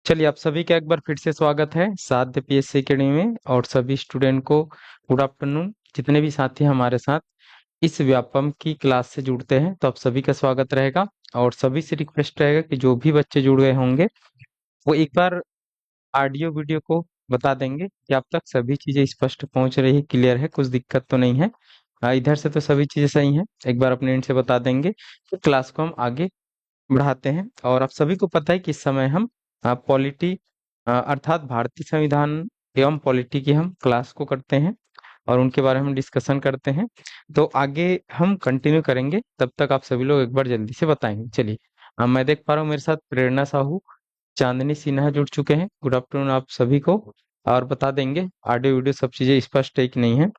चलिए आप सभी का एक बार फिर से स्वागत है साध्य पीएससी अकेडमी में। और सभी स्टूडेंट को गुड आफ्टरनून। जितने भी साथी हमारे साथ इस व्यापम की क्लास से जुड़ते हैं तो आप सभी का स्वागत रहेगा। और सभी से रिक्वेस्ट रहेगा कि जो भी बच्चे जुड़ गए होंगे वो एक बार ऑडियो वीडियो को बता देंगे कि आप तक सभी चीजें स्पष्ट पहुंच रही है, क्लियर है, कुछ दिक्कत तो नहीं है। इधर से तो सभी चीजें सही हैं, एक बार अपने एंड से बता देंगे तो क्लास को हम आगे बढ़ाते हैं। और आप सभी को पता है कि इस समय हम पॉलिटी अर्थात भारतीय संविधान एवं पॉलिटी की हम क्लास को करते हैं और उनके बारे में डिस्कशन करते हैं। तो आगे हम कंटिन्यू करेंगे, तब तक आप सभी लोग एक बार जल्दी से बताएंगे। चलिए मैं देख पा रहा हूँ मेरे साथ प्रेरणा साहू, चांदनी सिन्हा जुड़ चुके हैं। गुड आफ्टरनून आप सभी को। और बता देंगे ऑडियो वीडियो सब चीजें स्पष्ट है कि नहीं है,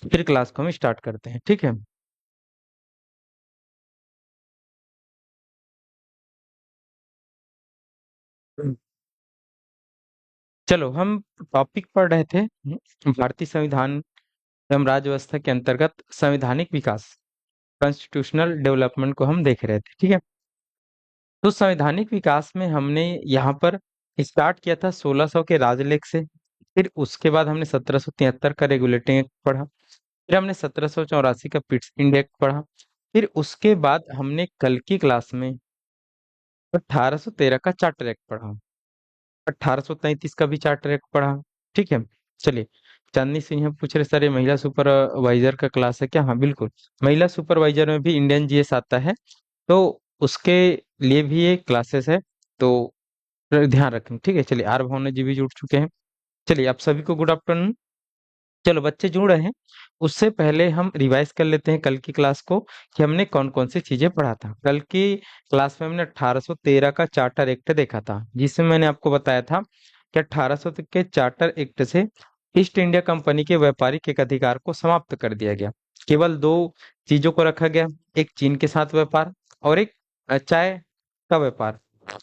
फिर क्लास को हम स्टार्ट करते हैं। ठीक है। चलो हम टॉपिक पढ़ रहे थे भारतीय संविधान एवं राज्य व्यवस्था के अंतर्गत संवैधानिक विकास, कॉन्स्टिट्यूशनल डेवलपमेंट को हम देख रहे थे। ठीक है। तो संवैधानिक विकास में हमने यहाँ पर स्टार्ट किया था 1600 के राजलेख से। फिर उसके बाद हमने 1773 का रेगुलेटिंग एक्ट पढ़ा। फिर हमने 1784 का पिट्स इंडिया एक्ट पढ़ा। फिर उसके बाद हमने कल की क्लास में 1813 का चार्टर एक्ट पढ़ा। 1833 का भी चार्टर एक्ट पढ़ा। ठीक है। चलिए, चांदनी सिंह पूछ रहे सर ये महिला सुपरवाइजर का क्लास है क्या? हाँ बिल्कुल, महिला सुपरवाइजर में भी इंडियन जीएस आता है, तो उसके लिए भी ये क्लासेस है, तो ध्यान रखें। ठीक है। चलिए, आर भावना जी भी जुड़ चुके हैं। चलिए आप सभी को गुड आफ्टरनून। चलो बच्चे जुड़ रहे हैं, उससे पहले हम रिवाइज कर लेते हैं कल की क्लास को कि हमने कौन कौन सी चीजें पढ़ा था। कल की क्लास में हमने 1813 का चार्टर एक्ट देखा था, जिसमें मैंने आपको बताया था कि 1800 के चार्टर एक्ट से ईस्ट इंडिया कंपनी के व्यापारिक एक अधिकार को समाप्त कर दिया गया। केवल दो चीजों को रखा गया, एक चीन के साथ व्यापार और एक चाय का व्यापार।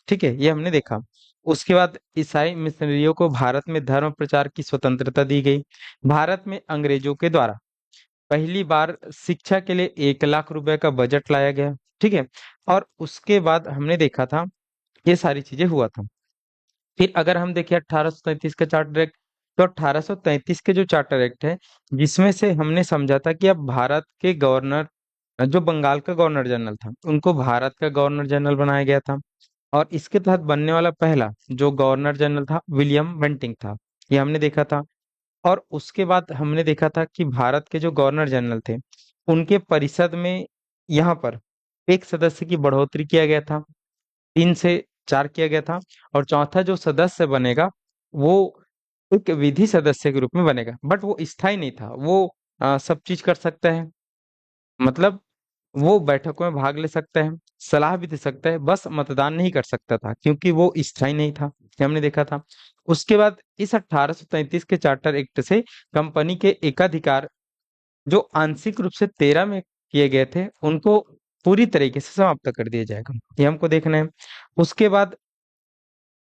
ठीक है, ये हमने देखा। उसके बाद ईसाई मिशनरियों को भारत में धर्म प्रचार की स्वतंत्रता दी गई। भारत में अंग्रेजों के द्वारा पहली बार शिक्षा के लिए 1 लाख रुपए का बजट लाया गया। ठीक है। और उसके बाद हमने देखा था ये सारी चीजें हुआ था। फिर अगर हम देखें 1833 का चार्टर एक्ट, तो 1833 के जो चार्टर एक्ट है, जिसमें से हमने समझा था कि अब भारत के गवर्नर, जो बंगाल का गवर्नर जनरल था, उनको भारत का गवर्नर जनरल बनाया गया था। और इसके तहत बनने वाला पहला जो गवर्नर जनरल था विलियम बेंटिंग था, ये हमने देखा था। और उसके बाद हमने देखा था कि भारत के जो गवर्नर जनरल थे, उनके परिषद में यहाँ पर एक सदस्य की बढ़ोतरी किया गया था, 3 से 4 किया गया था। और चौथा जो सदस्य बनेगा वो एक विधि सदस्य के रूप में बनेगा, बट वो स्थायी नहीं था। वो सब चीज कर सकता है, मतलब वो बैठकों में भाग ले सकता है, सलाह भी दे सकता है, बस मतदान नहीं कर सकता था क्योंकि वो स्थायी नहीं था। ये हमने देखा था। उसके बाद इस 1833 के चार्टर एक्ट से कंपनी के एकाधिकार जो आंशिक रूप से 13 में किए गए थे, उनको पूरी तरीके से समाप्त कर दिया जाएगा, ये हमको देखना है। उसके बाद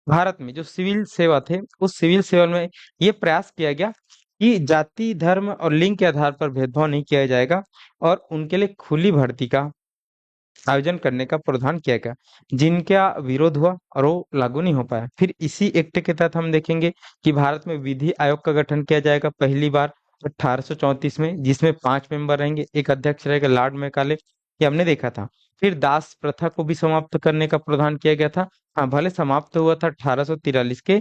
भारत में जो सिविल सेवा थे, उस सिविल सेवा में ये प्रयास किया गया कि जाति, धर्म और लिंग के आधार पर भेदभाव नहीं किया जाएगा और उनके लिए खुली भर्ती का आयोजन करने का प्रावधान किया गया, जिनका विरोध हुआ और वो लागू नहीं हो पाया। फिर इसी एक्ट के तहत हम देखेंगे कि भारत में विधि आयोग का गठन किया जाएगा पहली बार 1834 में, जिसमें 5 मेंबर रहेंगे, एक अध्यक्ष रहेगा लॉर्ड मैकाले, ये हमने देखा था। फिर दास प्रथा को भी समाप्त करने का प्रावधान किया गया था। हाँ, भले समाप्त हुआ था 1843 के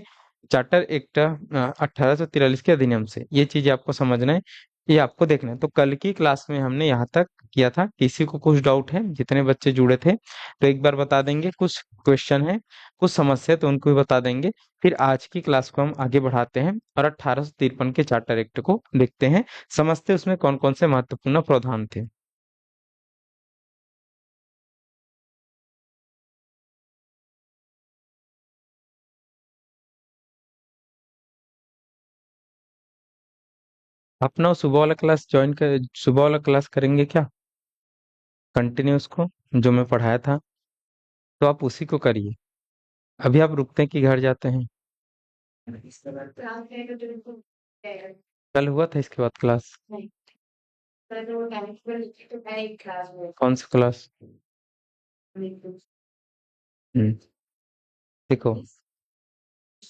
चार्टर एक्ट, 1843 के अधिनियम से। ये चीजें आपको समझना है, ये आपको देखना है। तो कल की क्लास में हमने यहाँ तक किया था। किसी को कुछ डाउट है? जितने बच्चे जुड़े थे तो एक बार बता देंगे, कुछ क्वेश्चन है, कुछ समस्या है तो उनको भी बता देंगे। फिर आज की क्लास को हम आगे बढ़ाते हैं और 1853 के चार्टर एक्ट को देखते हैं, समझते हैं उसमें कौन कौन से महत्वपूर्ण प्रावधान थे। अपना वो सुबह वाला क्लास ज्वाइन कर, सुबह वाला क्लास करेंगे क्या कंटिन्यू उसको, जो मैं पढ़ाया था? तो आप उसी को करिए। अभी आप रुकते हैं कि घर जाते हैं? कल हुआ था इसके बाद क्लास? कौन सा क्लास? हम्म, देखो,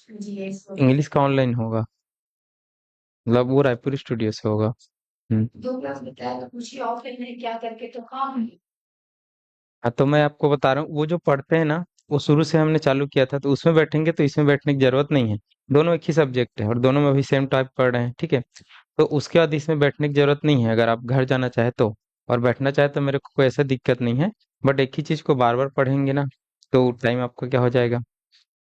इंग्लिश का ऑनलाइन होगा, मतलब वो रायपुर स्टूडियो से होगा। दो क्लास बताया तो पूछिए ऑफलाइन में क्या करके तो काम। हाँ तो मैं आपको बता रहा हूँ, वो जो पढ़ते हैं ना, वो शुरू से हमने चालू किया था, तो उसमें बैठेंगे तो इसमें बैठने की जरूरत नहीं है। दोनों एक ही सब्जेक्ट है और दोनों में अभी सेम टाइप पढ़ रहे हैं, ठीक है। तो उसके बाद इसमें बैठने की जरूरत नहीं है, अगर आप घर जाना चाहे तो। और बैठना चाहे तो मेरे को कोई ऐसा दिक्कत नहीं है। बट एक ही चीज को बार बार पढ़ेंगे ना, तो टाइम आपको क्या हो जाएगा,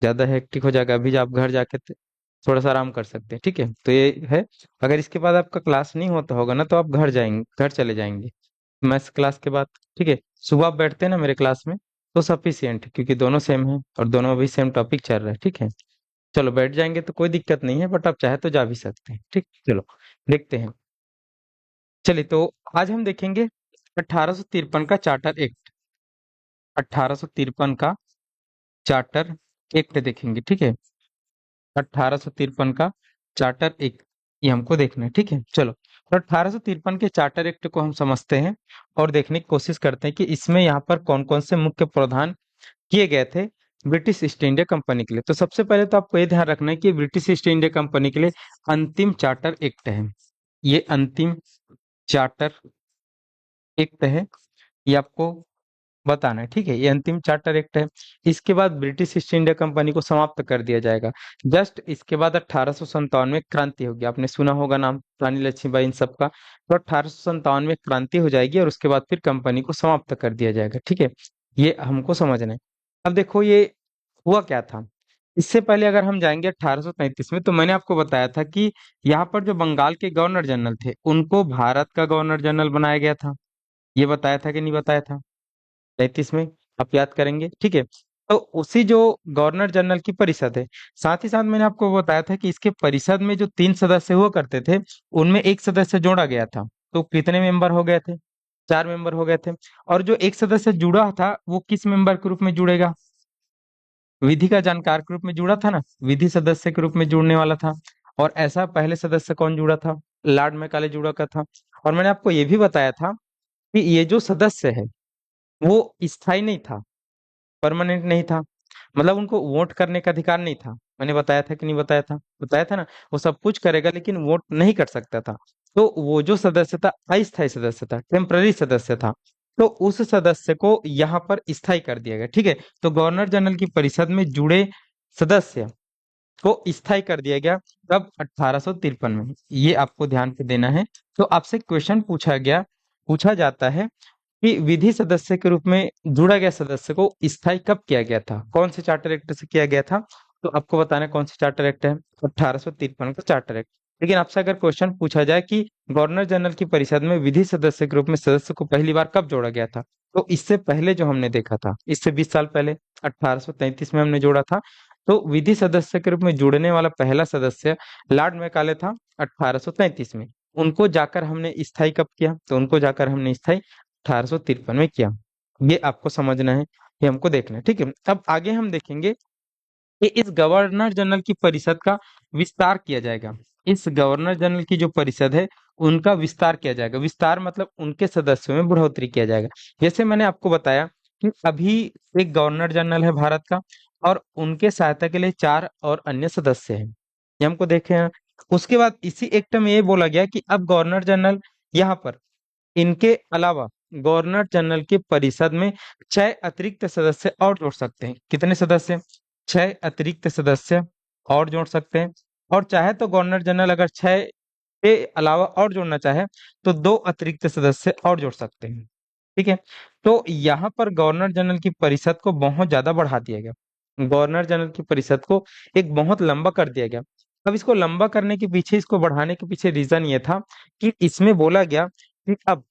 ज्यादा हेक्टिक हो जाएगा। अभी आप घर जाके थोड़ा सा आराम कर सकते हैं, ठीक है। तो ये है। अगर इसके बाद आपका क्लास नहीं होता होगा ना, तो आप घर चले जाएंगे मैथ्स क्लास के बाद, ठीक है। सुबह आप बैठते हैं ना मेरे क्लास में, तो सफिशियंट है, क्योंकि दोनों सेम है और दोनों अभी सेम टॉपिक चल रहा है, ठीक है। चलो बैठ जाएंगे तो कोई दिक्कत नहीं है, बट आप चाहे तो जा भी सकते हैं, ठीक। चलो देखते हैं। चलिए तो आज हम देखेंगे 1853 का चार्टर एक्ट। 1853 का चार्टर एक्ट देखेंगे, ठीक है। 1853 का चार्टर एक्ट, ये हमको देखना है, ठीक है। चलो तो 1853 के चार्टर एक्ट को हम समझते हैं और देखने की कोशिश करते हैं कि इसमें यहाँ पर कौन कौन से मुख्य प्रावधान किए गए थे ब्रिटिश ईस्ट इंडिया कंपनी के लिए। तो सबसे पहले तो आपको ये ध्यान रखना है कि ब्रिटिश ईस्ट इंडिया कंपनी के लिए अंतिम चार्टर एक्ट है। ये अंतिम चार्टर एक्ट है, ये आपको बताना है, ठीक है। ये अंतिम चार्टर एक्ट है। इसके बाद ब्रिटिश ईस्ट इंडिया कंपनी को समाप्त कर दिया जाएगा। जस्ट इसके बाद 1857 में क्रांति होगी, आपने सुना होगा नाम रानी लक्ष्मीबाई इन सब का। तो 1857 में क्रांति हो जाएगी और उसके बाद फिर कंपनी को समाप्त कर दिया जाएगा, ठीक है। ये हमको समझना है। अब देखो ये हुआ क्या था। इससे पहले अगर हम जाएंगे 1833 में, तो मैंने आपको बताया था कि यहाँ पर जो बंगाल के गवर्नर जनरल थे, उनको भारत का गवर्नर जनरल बनाया गया था। ये बताया था कि नहीं बताया था 33 में, आप याद करेंगे, ठीक है। तो उसी जो गवर्नर जनरल की परिषद है, साथ ही साथ मैंने आपको बताया था कि इसके परिषद में जो 3 सदस्य हुआ करते थे, उनमें एक सदस्य जोड़ा गया था। तो कितने मेंबर हो गए थे, 4 मेंबर हो गए थे। और जो एक सदस्य जुड़ा था, वो किस मेंबर के रूप में जुड़ेगा, विधि का जानकार के रूप में जुड़ा था ना, विधि सदस्य के रूप में जुड़ने वाला था। और ऐसा पहले सदस्य कौन जुड़ा था, लॉर्ड मैकाले जुड़ा का था। और मैंने आपको ये भी बताया था कि ये जो सदस्य है, वो स्थायी नहीं था, परमानेंट नहीं था। मतलब उनको वोट करने का अधिकार नहीं था। मैंने बताया था कि नहीं बताया था, बताया था ना। वो सब कुछ करेगा लेकिन वोट नहीं कर सकता था। तो वो जो सदस्य था, अस्थायी सदस्य था, टेम्पररी सदस्य था। तो उस सदस्य को यहाँ पर स्थायी कर दिया गया, ठीक है। तो गवर्नर जनरल की परिषद में जुड़े सदस्य को स्थायी कर दिया गया। तब 1853 में, ये आपको ध्यान पे देना है। तो आपसे क्वेश्चन पूछा जाता है कि विधि सदस्य के रूप में जुड़ा गया सदस्य को स्थायी कब किया गया था, कौन से चार्टर एक्ट से किया गया था। तो आपको बताना है कौन सा चार्टर एक्ट है, 1853 का चार्टर एक्ट। लेकिन आपसे अगर क्वेश्चन पूछा जाए कि गवर्नर जनरल की परिषद में विधि सदस्य के रूप में सदस्य को पहली बार कब जोड़ा गया था, तो इससे पहले जो हमने देखा था, इससे 20 साल पहले 1833 में हमने जोड़ा था। तो विधि सदस्य के रूप में जुड़ने वाला पहला सदस्य लॉर्ड मैकाले था 1833 में। उनको जाकर हमने स्थायी कब किया, तो उनको जाकर हमने स्थायी 1853 में किया। ये आपको समझना है, ये हमको देखना है, ठीक है। अब आगे हम देखेंगे कि इस गवर्नर जनरल की परिषद का विस्तार किया जाएगा। इस गवर्नर जनरल की जो परिषद है, उनका विस्तार किया जाएगा। विस्तार मतलब उनके सदस्यों में बढ़ोतरी किया जाएगा। जैसे मैंने आपको बताया कि अभी एक गवर्नर जनरल है भारत का, और उनके सहायता के लिए 4 और अन्य सदस्य हैं, ये हमको देखे हैं। उसके बाद इसी एक्ट में ये बोला गया कि अब गवर्नर जनरल यहाँ पर, इनके अलावा गवर्नर जनरल की परिषद में 6 अतिरिक्त सदस्य और जोड़ सकते हैं। कितने सदस्य, 6 अतिरिक्त सदस्य और जोड़ सकते हैं। और चाहे तो गवर्नर जनरल अगर 6 के अलावा और जोड़ना चाहे, तो 2 अतिरिक्त सदस्य और जोड़ सकते हैं, ठीक है। तो यहाँ पर गवर्नर जनरल की परिषद को बहुत ज्यादा बढ़ा दिया गया। गवर्नर जनरल की परिषद को एक बहुत लंबा कर दिया गया। अब इसको लंबा करने के पीछे, इसको बढ़ाने के पीछे रीजन ये था कि इसमें बोला गया कि अब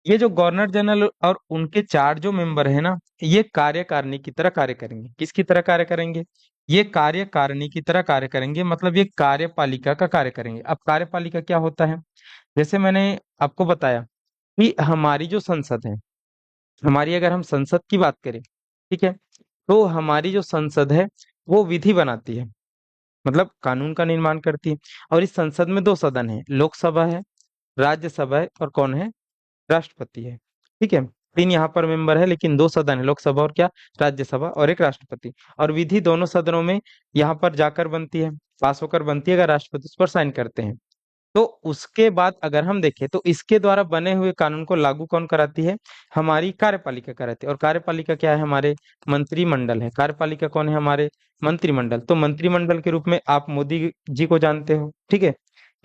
ये जो गवर्नर जनरल और उनके 4 जो मेंबर है ना, ये कार्यकारिणी की तरह कार्य करेंगे। किसकी तरह कार्य करेंगे, ये कार्यकारिणी की तरह कार्य करेंगे, मतलब ये कार्यपालिका का कार्य करेंगे। अब कार्यपालिका क्या होता है, जैसे मैंने आपको बताया कि हमारी जो संसद है, हमारी अगर हम संसद की बात करें, ठीक है, तो हमारी जो संसद है, वो विधि बनाती है, मतलब कानून का निर्माण करती है। और इस संसद में 2 सदन है, लोकसभा है, राज्यसभा है, और कौन है, राष्ट्रपति है, ठीक है। तीन यहाँ पर मेंबर है, लेकिन दो सदन है, लोकसभा और क्या, राज्यसभा, और एक राष्ट्रपति। और विधि दोनों सदनों में यहाँ पर जाकर बनती है, पास होकर बनती है, अगर राष्ट्रपति उस पर साइन करते हैं। तो उसके बाद अगर हम देखें तो इसके द्वारा बने हुए कानून को लागू कौन कराती है, हमारी कार्यपालिका कराती है। और कार्यपालिका क्या है, हमारे मंत्रिमंडल है। कार्यपालिका कौन है, हमारे मंत्रिमंडल। तो मंत्रिमंडल के रूप में आप मोदी जी को जानते हो, ठीक है।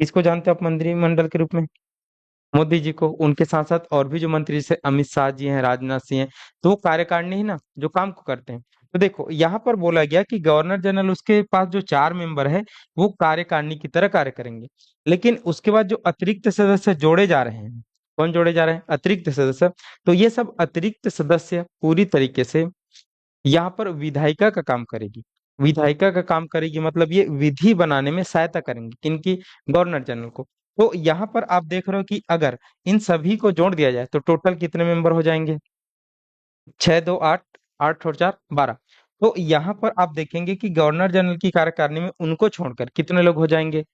किसको जानते हो आप मंत्रिमंडल के रूप में, मोदी जी को। उनके साथ साथ और भी जो मंत्री जैसे अमित शाह जी हैं, राजनाथ सिंह हैं, तो वो कार्यकारिणी है ना, जो काम को करते हैं। तो देखो यहाँ पर बोला गया कि गवर्नर जनरल, उसके पास जो चार मेंबर है वो कार्यकारिणी की तरह कार्य करेंगे। लेकिन उसके बाद जो अतिरिक्त सदस्य जोड़े जा रहे हैं, कौन जोड़े जा रहे हैं, अतिरिक्त सदस्य। तो ये सब अतिरिक्त सदस्य पूरी तरीके से यहाँ पर विधायिका का काम करेगी। विधायिका का काम करेगी मतलब ये विधि बनाने में सहायता करेंगे, किनकी, गवर्नर जनरल को। तो यहाँ पर आप देख रहे हो कि अगर इन सभी को जोड़ दिया जाए तो टोटल कितने मेंबर हो जाएंगे, छह दो आठ, आठ और चार 12। तो यहाँ पर आप देखेंगे कि गवर्नर जनरल की कार्यकारिणी में उनको छोड़कर कितने लोग हो जाएंगे,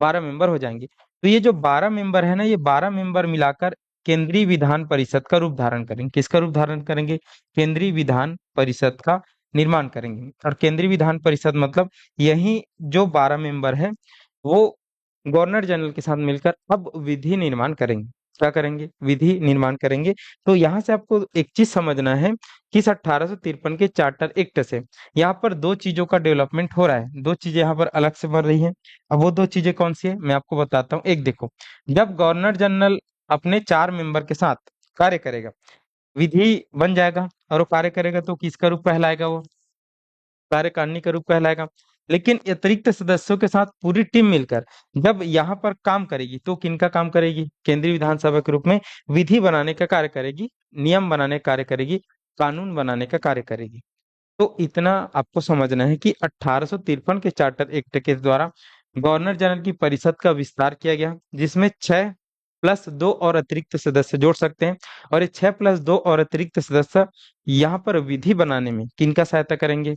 12 मेंबर हो जाएंगे। तो ये जो 12 मेंबर है ना, ये 12 मेंबर मिलाकर केंद्रीय विधान परिषद का रूप धारण करेंगे। किसका रूप धारण करेंगे, केंद्रीय विधान परिषद का निर्माण करेंगे। और केंद्रीय विधान परिषद मतलब यही जो 12 मेंबर है वो गवर्नर जनरल के साथ मिलकर अब विधि निर्माण करेंगे। क्या करेंगे, विधि निर्माण करेंगे। तो यहाँ से आपको एक चीज समझना है कि इस 1853 के चार्टर एक्ट से यहाँ पर दो चीजों का डेवलपमेंट हो रहा है, दो चीजें यहाँ पर अलग से बन रही हैं। अब वो दो चीजें कौन सी है मैं आपको बताता हूँ। एक देखो, जब गवर्नर जनरल अपने चार मेंबर के साथ कार्य करेगा, विधि बन जाएगा और वो कार्य करेगा, तो किसका रूप कहलाएगा, वो कार्यकारिणी का रूप कहलाएगा। लेकिन अतिरिक्त सदस्यों के साथ पूरी टीम मिलकर जब यहाँ पर काम करेगी, तो किनका काम करेगी, केंद्रीय विधानसभा के रूप में विधि बनाने का कार्य करेगी, नियम बनाने का कार्य करेगी, कानून बनाने का कार्य करेगी। तो इतना आपको समझना है कि 1853 के चार्टर एक्ट के द्वारा गवर्नर जनरल की परिषद का विस्तार किया गया, जिसमें 6+2 और अतिरिक्त सदस्य जोड़ सकते हैं। और ये 6+2 और अतिरिक्त सदस्य यहाँ पर विधि बनाने में किनका सहायता करेंगे,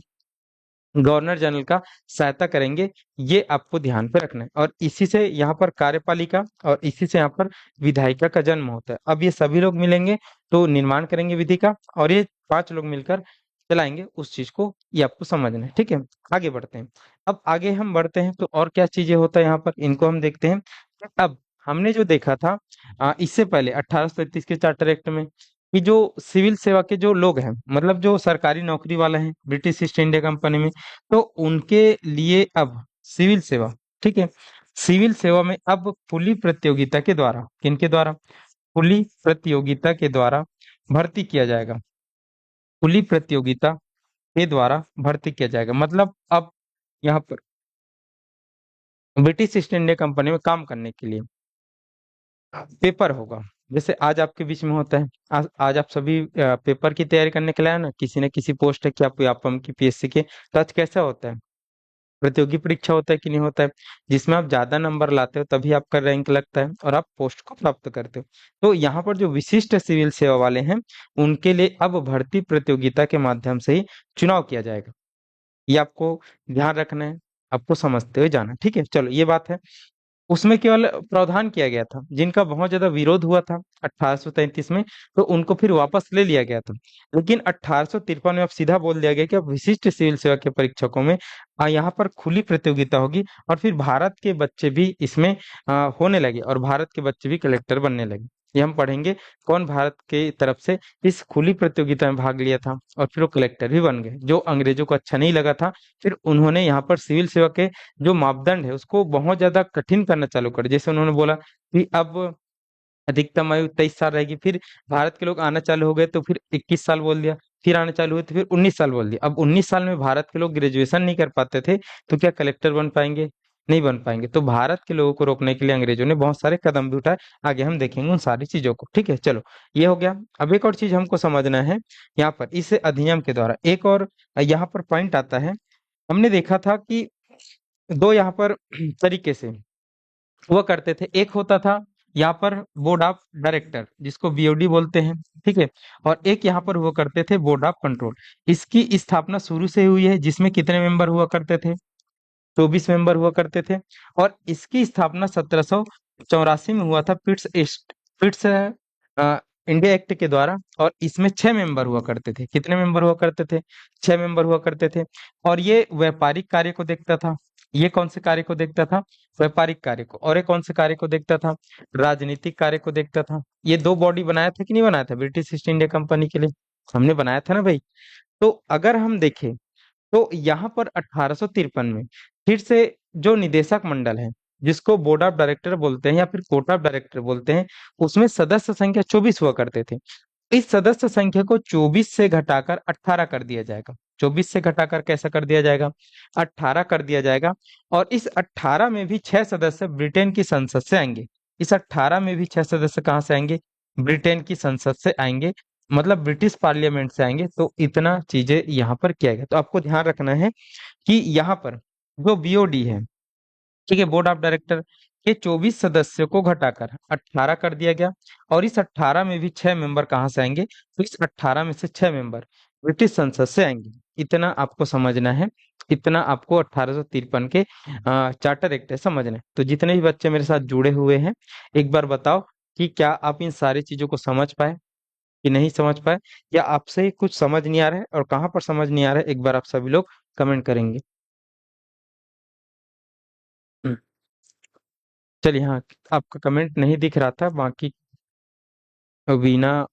गवर्नर जनरल का सहायता करेंगे। ये आपको ध्यान पे रखना है। और इसी से यहाँ पर कार्यपालिका और इसी से यहाँ पर विधायिका का जन्म होता है। अब ये सभी लोग मिलेंगे तो निर्माण करेंगे विधि का, और ये पांच लोग मिलकर चलाएंगे उस चीज को। ये आपको समझना है, ठीक है। आगे बढ़ते हैं। अब आगे हम बढ़ते हैं तो और क्या चीजें होता है यहाँ पर, इनको हम देखते हैं। अब हमने जो देखा था इससे पहले 1833 के चार्टर एक्ट में, कि जो सिविल सेवा के जो लोग हैं, मतलब जो सरकारी नौकरी वाले हैं ब्रिटिश ईस्ट इंडिया कंपनी में, तो उनके लिए अब सिविल सेवा, ठीक है, सिविल सेवा में अब खुली प्रतियोगिता के द्वारा, किनके द्वारा, खुली प्रतियोगिता के द्वारा भर्ती किया जाएगा। खुली प्रतियोगिता के द्वारा भर्ती किया जाएगा मतलब अब यहाँ पर ब्रिटिश ईस्ट इंडिया कंपनी में काम करने के लिए पेपर होगा। जैसे आज आपके बीच में होता है, आज आप सभी पेपर की तैयारी करने के लिए आए ना, किसी न किसी पोस्ट है कि आप व्यापम की, पीएससी के, तो आज कैसा होता है, प्रतियोगी परीक्षा होता है कि नहीं होता है, जिसमें आप ज्यादा नंबर लाते हो तभी आपका रैंक लगता है और आप पोस्ट को प्राप्त करते हो। तो यहाँ पर जो विशिष्ट सिविल सेवा वाले हैं उनके लिए अब भर्ती प्रतियोगिता के माध्यम से ही चुनाव किया जाएगा। ये आपको ध्यान रखना है, आपको समझते हुए जाना, ठीक है। चलो ये बात है। उसमें केवल प्रावधान किया गया था जिनका बहुत ज्यादा विरोध हुआ था 1833 में, तो उनको फिर वापस ले लिया गया था। लेकिन 1853 में अब सीधा बोल दिया गया कि अब विशिष्ट सिविल सेवा के परीक्षकों में यहाँ पर खुली प्रतियोगिता होगी, और फिर भारत के बच्चे भी इसमें होने लगे, और भारत के बच्चे भी कलेक्टर बनने लगे। ये हम पढ़ेंगे कौन भारत के तरफ से इस खुली प्रतियोगिता में भाग लिया था और फिर वो कलेक्टर भी बन गए। जो अंग्रेजों को अच्छा नहीं लगा था, फिर उन्होंने यहाँ पर सिविल सेवा के जो मापदंड है उसको बहुत ज्यादा कठिन करना चालू कर। जैसे उन्होंने बोला कि अब अधिकतम आयु 23 साल रहेगी, फिर भारत के लोग आना चालू हो गए तो फिर 21 साल बोल दिया, फिर आने चालू हुए तो फिर 19 साल बोल दिया। अब 19 साल में भारत के लोग ग्रेजुएशन नहीं कर पाते थे, तो क्या कलेक्टर बन पाएंगे, नहीं बन पाएंगे। तो भारत के लोगों को रोकने के लिए अंग्रेजों ने बहुत सारे कदम भी उठाए। आगे हम देखेंगे उन सारी चीजों को, ठीक है। चलो ये हो गया। अब एक और चीज हमको समझना है यहाँ पर, इस अधिनियम के द्वारा एक और यहाँ पर पॉइंट आता है। हमने देखा था कि दो यहाँ पर तरीके से हुआ करते थे। एक होता था यहाँ पर बोर्ड ऑफ डायरेक्टर, जिसको बीओडी बोलते हैं, ठीक है। और एक यहाँ पर हुआ करते थे बोर्ड ऑफ कंट्रोल। इसकी स्थापना शुरू से हुई है, जिसमें कितने मेंबर हुआ करते थे, 24 मेंबर हुआ करते थे। और इसकी स्थापना 1784 में हुआ था, पिट्स इंडिया एक्ट के द्वारा, और इसमें 6 मेंबर हुआ करते थे। कितने मेंबर हुआ करते थे? 6 मेंबर हुआ करते थे। और ये व्यापारिक कार्य को देखता था। ये कौन से कार्य को देखता था? व्यापारिक कार्य को। और ये कौन से कार्य को देखता था? राजनीतिक कार्य को देखता था। ये दो बॉडी बनाया था कि नहीं बनाया था ब्रिटिश ईस्ट इंडिया कंपनी के लिए? हमने बनाया था ना भाई। तो अगर हम देखें तो यहाँ पर 1853 में फिर से जो निदेशक मंडल है, जिसको बोर्ड ऑफ डायरेक्टर बोलते हैं या फिर कोर्ट ऑफ डायरेक्टर बोलते हैं, उसमें सदस्य संख्या 24 हुआ करते थे। इस सदस्य संख्या को 24 से घटाकर 18 कर दिया जाएगा। 24 से घटाकर कैसा कर दिया जाएगा? 18 कर दिया जाएगा। और इस 18 में भी 6 सदस्य ब्रिटेन की संसद से आएंगे। इस 18 में भी 6 सदस्य कहाँ से आएंगे? ब्रिटेन की संसद से आएंगे, मतलब ब्रिटिश पार्लियामेंट से आएंगे। तो इतना चीजें यहाँ पर किया गया। तो आपको ध्यान रखना है कि यहाँ पर जो बीओडी है, ठीक है, बोर्ड ऑफ डायरेक्टर के 24 सदस्यों को घटाकर 18 कर दिया गया। और इस 18 में भी 6 मेंबर कहाँ से आएंगे? तो इस 18 में से 6 मेंबर ब्रिटिश संसद से आएंगे। इतना आपको समझना है। इतना आपको 1853 के चार्टर एक्ट है समझना है। तो जितने भी बच्चे मेरे साथ जुड़े हुए हैं, एक बार बताओ कि क्या आप इन सारी चीजों को समझ पाए कि नहीं समझ पाए, या आपसे कुछ समझ नहीं आ रहा है, और कहाँ पर समझ नहीं आ रहा है एक बार आप सभी लोग कमेंट करेंगे। हम्म, चलिए, हाँ, आपका कमेंट नहीं दिख रहा था बाकी। वीना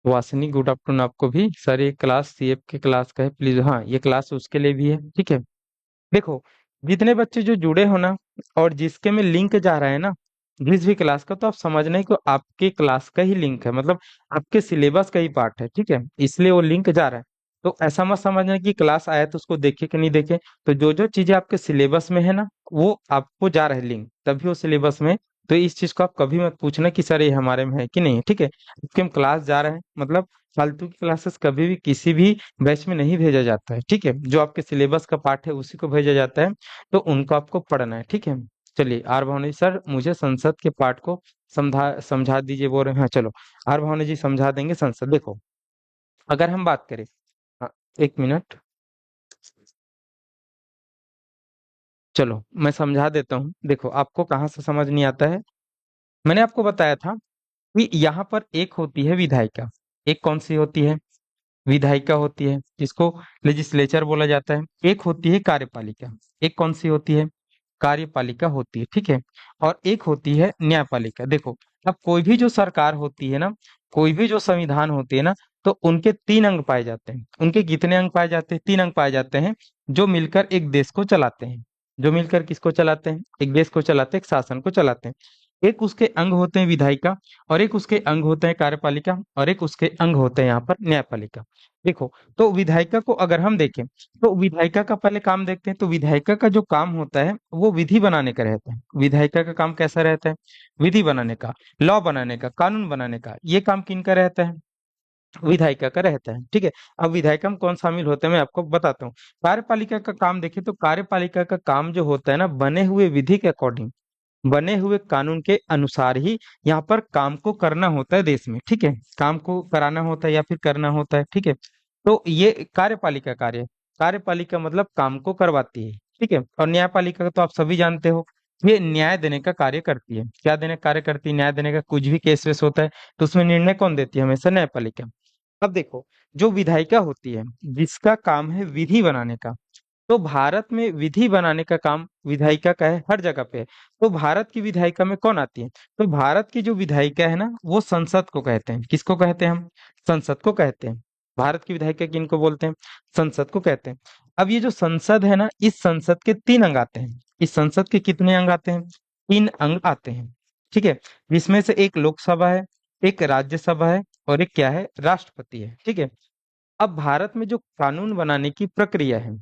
वासनी, गुड आफ्टरनून आपको भी। सर ये क्लास सीएफ के क्लास का है प्लीज। हाँ, ये क्लास उसके लिए भी है, ठीक है। देखो, जितने बच्चे जो जुड़े हो ना, और जिसके में लिंक जा रहा है ना जिस भी क्लास का, तो आप समझना है कि आपके क्लास का ही लिंक है, मतलब आपके सिलेबस का ही पार्ट है, ठीक है, इसलिए वो लिंक जा रहा है। तो ऐसा मत समझना कि क्लास आया तो उसको देखे कि नहीं देखे। तो जो जो चीजें आपके सिलेबस में है ना, वो आपको जा रहा है लिंक, तभी वो सिलेबस में है। तो इस चीज को आप कभी मत पूछना कि सर ये हमारे में है कि नहीं है, ठीक है, क्योंकि हम क्लास जा रहे हैं, मतलब फालतू की क्लासेस कभी भी किसी भी बैच में नहीं भेजा जाता है, ठीक है। जो आपके सिलेबस का पार्ट है उसी को भेजा जाता है, तो उनको आपको पढ़ना है, ठीक है। चलिए, आर भावना जी, सर मुझे संसद के पार्ट को समझा समझा दीजिए, बोल रहे हैं। हाँ चलो, आर भावना जी समझा देंगे संसद। देखो, अगर हम बात करें, हाँ, एक मिनट, चलो मैं समझा देता हूँ। देखो, आपको कहाँ से समझ नहीं आता है, मैंने आपको बताया था कि यहाँ पर एक होती है विधायिका। एक कौन सी होती है? विधायिका होती है, जिसको लेजिस्लेचर बोला जाता है। एक होती है कार्यपालिका। एक कौन सी होती है? कार्यपालिका होती है, ठीक है। और एक होती है न्यायपालिका। देखो, अब कोई भी जो सरकार होती है ना, कोई भी जो संविधान होती है ना, तो उनके 3 अंग पाए जाते हैं। उनके कितने अंग पाए जाते हैं? 3 अंग पाए जाते हैं, जो मिलकर एक देश को चलाते हैं। जो मिलकर किसको चलाते हैं? एक देश को चलाते हैं, एक शासन को चलाते हैं। एक उसके अंग होते हैं विधायिका, और एक उसके अंग होते हैं कार्यपालिका, और एक उसके अंग होते हैं यहाँ पर न्यायपालिका। देखो, तो विधायिका को अगर हम देखें, तो विधायिका का पहले काम देखते हैं। तो विधायिका का जो काम होता है वो विधि बनाने का रहता है। विधायिका का काम कैसा रहता है? विधि बनाने का, लॉ बनाने का, कानून बनाने का। ये काम किनका रहता है? विधायिका का रहता है, ठीक है। अब विधायिका में कौन शामिल होते हैं मैं आपको बताता हूँ। कार्यपालिका का काम देखें तो कार्यपालिका का काम जो होता है ना, बने हुए विधि के अकॉर्डिंग, बने हुए कानून के अनुसार ही यहाँ पर काम को करना होता है देश में, ठीक है। काम को कराना होता है या फिर करना होता है, ठीक है। तो ये कार्यपालिका कार्य है। कार्यपालिका मतलब काम को करवाती है, ठीक है। और न्यायपालिका तो आप सभी जानते हो, ये न्याय देने का कार्य करती है। क्या देने का कार्य करती है? न्याय देने का। कुछ भी केस वेस होता है तो उसमें निर्णय कौन देती है? हमेशा न्यायपालिका। अब देखो, जो विधायिका होती है, जिसका काम है विधि बनाने का, तो भारत में विधि बनाने का काम विधायिका का है, हर जगह पे है। तो भारत की विधायिका में कौन आती है? तो भारत की जो विधायिका है ना, वो संसद को कहते हैं। किसको कहते हैं हम? संसद को कहते हैं। भारत की विधायिका किनको बोलते हैं? संसद को कहते हैं। अब ये जो संसद है ना, इस संसद के 3 अंग आते हैं। इस संसद के कितने अंग आते हैं? 3 अंग आते हैं, ठीक है। जिसमें से एक लोकसभा है, एक राज्यसभा है, और एक क्या है? राष्ट्रपति है, ठीक है। अब भारत में जो कानून बनाने की प्रक्रिया है,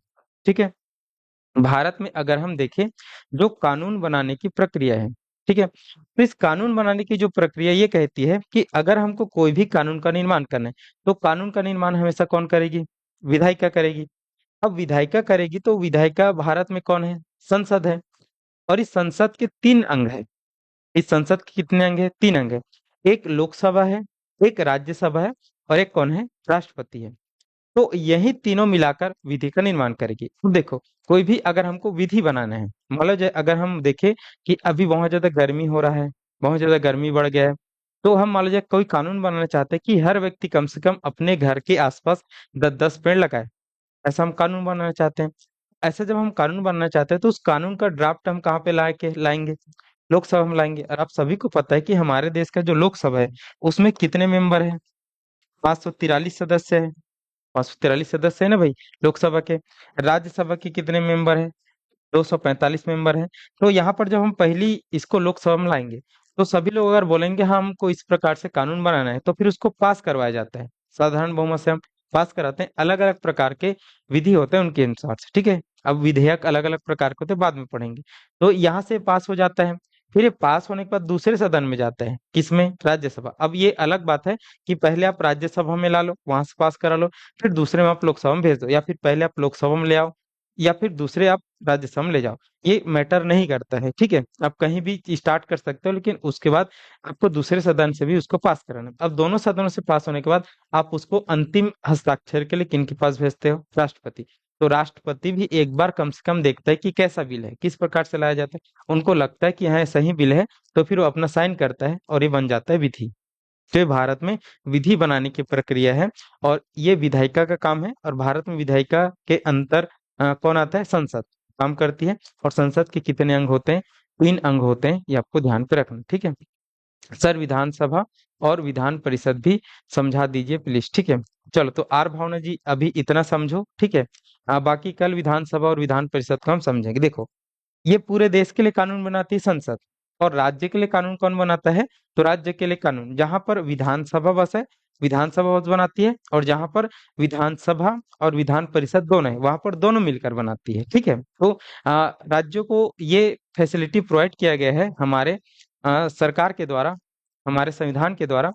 ठीक है, भारत में अगर हम देखें, जो कानून बनाने की प्रक्रिया है, ठीक है, तो इस कानून बनाने की जो प्रक्रिया ये कहती है कि अगर हमको कोई भी कानून का निर्माण करना है, तो कानून का निर्माण हमेशा कौन करेगी? विधायिका करेगी। अब विधायिका करेगी तो विधायिका भारत में कौन है? संसद है। और इस संसद के 3 अंग है। इस संसद के कितने अंग है? 3 अंग है। एक लोकसभा है, एक राज्यसभा है, और एक कौन है? राष्ट्रपति है। तो यही तीनों मिलाकर विधि का निर्माण करेगी। अब देखो, कोई भी अगर हमको विधि बनाना है, मान लो अगर हम देखें कि अभी बहुत ज्यादा गर्मी हो रहा है, बहुत ज्यादा गर्मी बढ़ गया है, तो हम मान लीजिए कोई कानून बनाना चाहते हैं कि हर व्यक्ति कम से कम अपने घर के आसपास 10-10 पेड़ लगाए, ऐसा हम कानून बनाना चाहते हैं। ऐसे जब हम कानून बनाना चाहते हैं तो उस कानून का ड्राफ्ट हम कहाँ पे लाएंगे, लोकसभा में लाएंगे। और आप सभी को पता है कि हमारे देश का जो लोकसभा है उसमें कितने मेंबर हैं, 543 सदस्य है। 543 सदस्य है ना भाई लोकसभा के। राज्यसभा के कितने मेंबर हैं, 245 मेंबर हैं। तो यहाँ पर जब हम पहली इसको लोकसभा में लाएंगे तो सभी लोग अगर बोलेंगे हाँ हमको इस प्रकार से कानून बनाना है तो फिर उसको पास करवाया जाता है, साधारण बहुमत से हम पास कराते हैं। अलग अलग प्रकार के विधि होते हैं उनके अनुसार से, ठीक है। अब विधेयक अलग अलग प्रकार के होते हैं, बाद में पढ़ेंगे। तो यहाँ से पास हो जाता है, फिर ये पास होने के बाद दूसरे सदन में जाता है, किसमें, राज्यसभा। अब ये अलग बात है कि पहले आप राज्यसभा में ला लो, वहां से पास करा लो, फिर दूसरे में आप लोकसभा में भेज दो, या फिर पहले आप लोकसभा में ले आओ या फिर दूसरे आप राज्यसभा में ले जाओ। ये मैटर नहीं करता है, ठीक है। आप कहीं भी स्टार्ट कर सकते हो, लेकिन उसके बाद आपको दूसरे सदन से भी उसको पास कराना है। अब दोनों सदनों से पास होने के बाद आप उसको अंतिम हस्ताक्षर के लिए किन के पास भेजते हो, राष्ट्रपति। तो राष्ट्रपति भी एक बार कम से कम देखता है कि कैसा बिल है, किस प्रकार से लाया जाता है। उनको लगता है कि हाँ सही बिल है, तो फिर वो अपना साइन करता है और ये बन जाता है विधि। तो ये भारत में विधि बनाने की प्रक्रिया है, और ये विधायिका का काम है। और भारत में विधायिका के अंतर कौन आता है, संसद काम करती है। और संसद के कितने अंग होते हैं, 3 अंग होते हैं, ये आपको ध्यान पे रखना, ठीक है। सर विधानसभा और विधान परिषद भी समझा दीजिए प्लीज, ठीक है। चलो तो आर भावना जी अभी इतना समझो, ठीक है। बाकी कल विधानसभा और विधान परिषद को हम समझेंगे। देखो, ये पूरे देश के लिए कानून बनाती है संसद, और राज्य के लिए कानून कौन बनाता है, तो राज्य के लिए कानून जहां पर विधानसभा बस है, विधानसभा बस बनाती है। और जहां पर विधानसभा और विधान परिषद दोनों है, वहां पर दोनों मिलकर बनाती है, ठीक है। तो राज्यों को ये फैसिलिटी प्रोवाइड किया गया है हमारे सरकार के द्वारा, हमारे संविधान के द्वारा,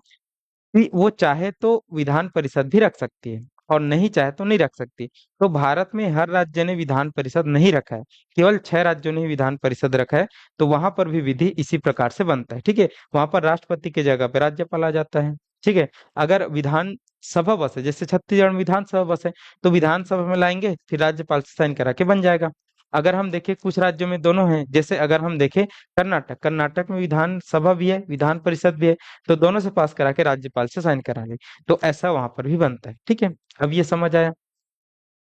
कि वो चाहे तो विधान परिषद भी रख सकती है और नहीं चाहे तो नहीं रख सकती। तो भारत में हर राज्य ने विधान परिषद नहीं रखा है, केवल 6 राज्यों ने ही विधान परिषद रखा है। तो वहां पर भी विधि इसी प्रकार से बनता है, ठीक है। वहां पर राष्ट्रपति की जगह पे राज्यपाल आ जाता है, ठीक है। अगर विधान सभा बस है, जैसे छत्तीसगढ़ में विधानसभा बस है, तो विधानसभा में लाएंगे, फिर राज्यपाल से साइन करा के बन जाएगा। अगर हम देखें कुछ राज्यों में दोनों हैं, जैसे अगर हम देखें कर्नाटक, कर्नाटक में विधानसभा भी है, विधान परिषद भी है, तो दोनों से पास करा के राज्यपाल से साइन करा ले। तो ऐसा वहां पर भी बनता है, ठीक है। अब ये समझ आया,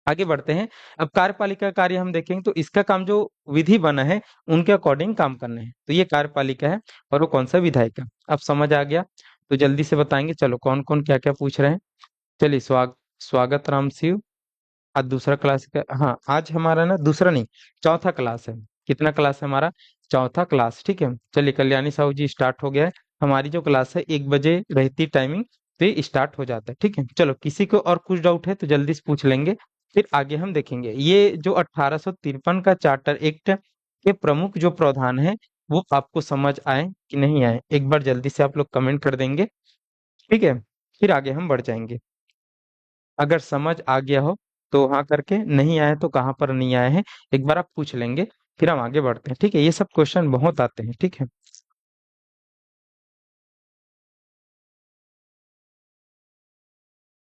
आगे बढ़ते हैं। अब कार्यपालिका का कार्य हम देखेंगे, तो इसका काम जो विधि बना है उनके अकॉर्डिंग काम करना है, तो ये कार्यपालिका है। और वो कौन सा, विधायिका। अब समझ आ गया, तो जल्दी से बताएंगे। चलो कौन कौन क्या क्या पूछ रहे हैं। चलिए स्वागत राम शिव। आज दूसरा क्लास का, हाँ आज हमारा ना दूसरा नहीं, चौथा क्लास है। कितना क्लास है हमारा, चौथा क्लास, ठीक है। चलिए कल्याणी साहू जी स्टार्ट हो गया है। हमारी जो क्लास है 1 बजे रहती टाइमिंग पे स्टार्ट हो जाता है, ठीक है। चलो किसी को और कुछ डाउट है तो जल्दी से पूछ लेंगे, फिर आगे हम देखेंगे। ये जो 1853 का चार्टर एक्ट के प्रमुख जो प्रावधान है वो आपको समझ आए कि नहीं आए, एक बार जल्दी से आप लोग कमेंट कर देंगे, ठीक है। फिर आगे हम बढ़ जाएंगे। अगर समझ आ गया हो तो हाँ करके, नहीं आया तो कहाँ पर नहीं आया है एक बार आप पूछ लेंगे, फिर हम आगे बढ़ते हैं, ठीक है। ये सब क्वेश्चन बहुत आते हैं, ठीक है।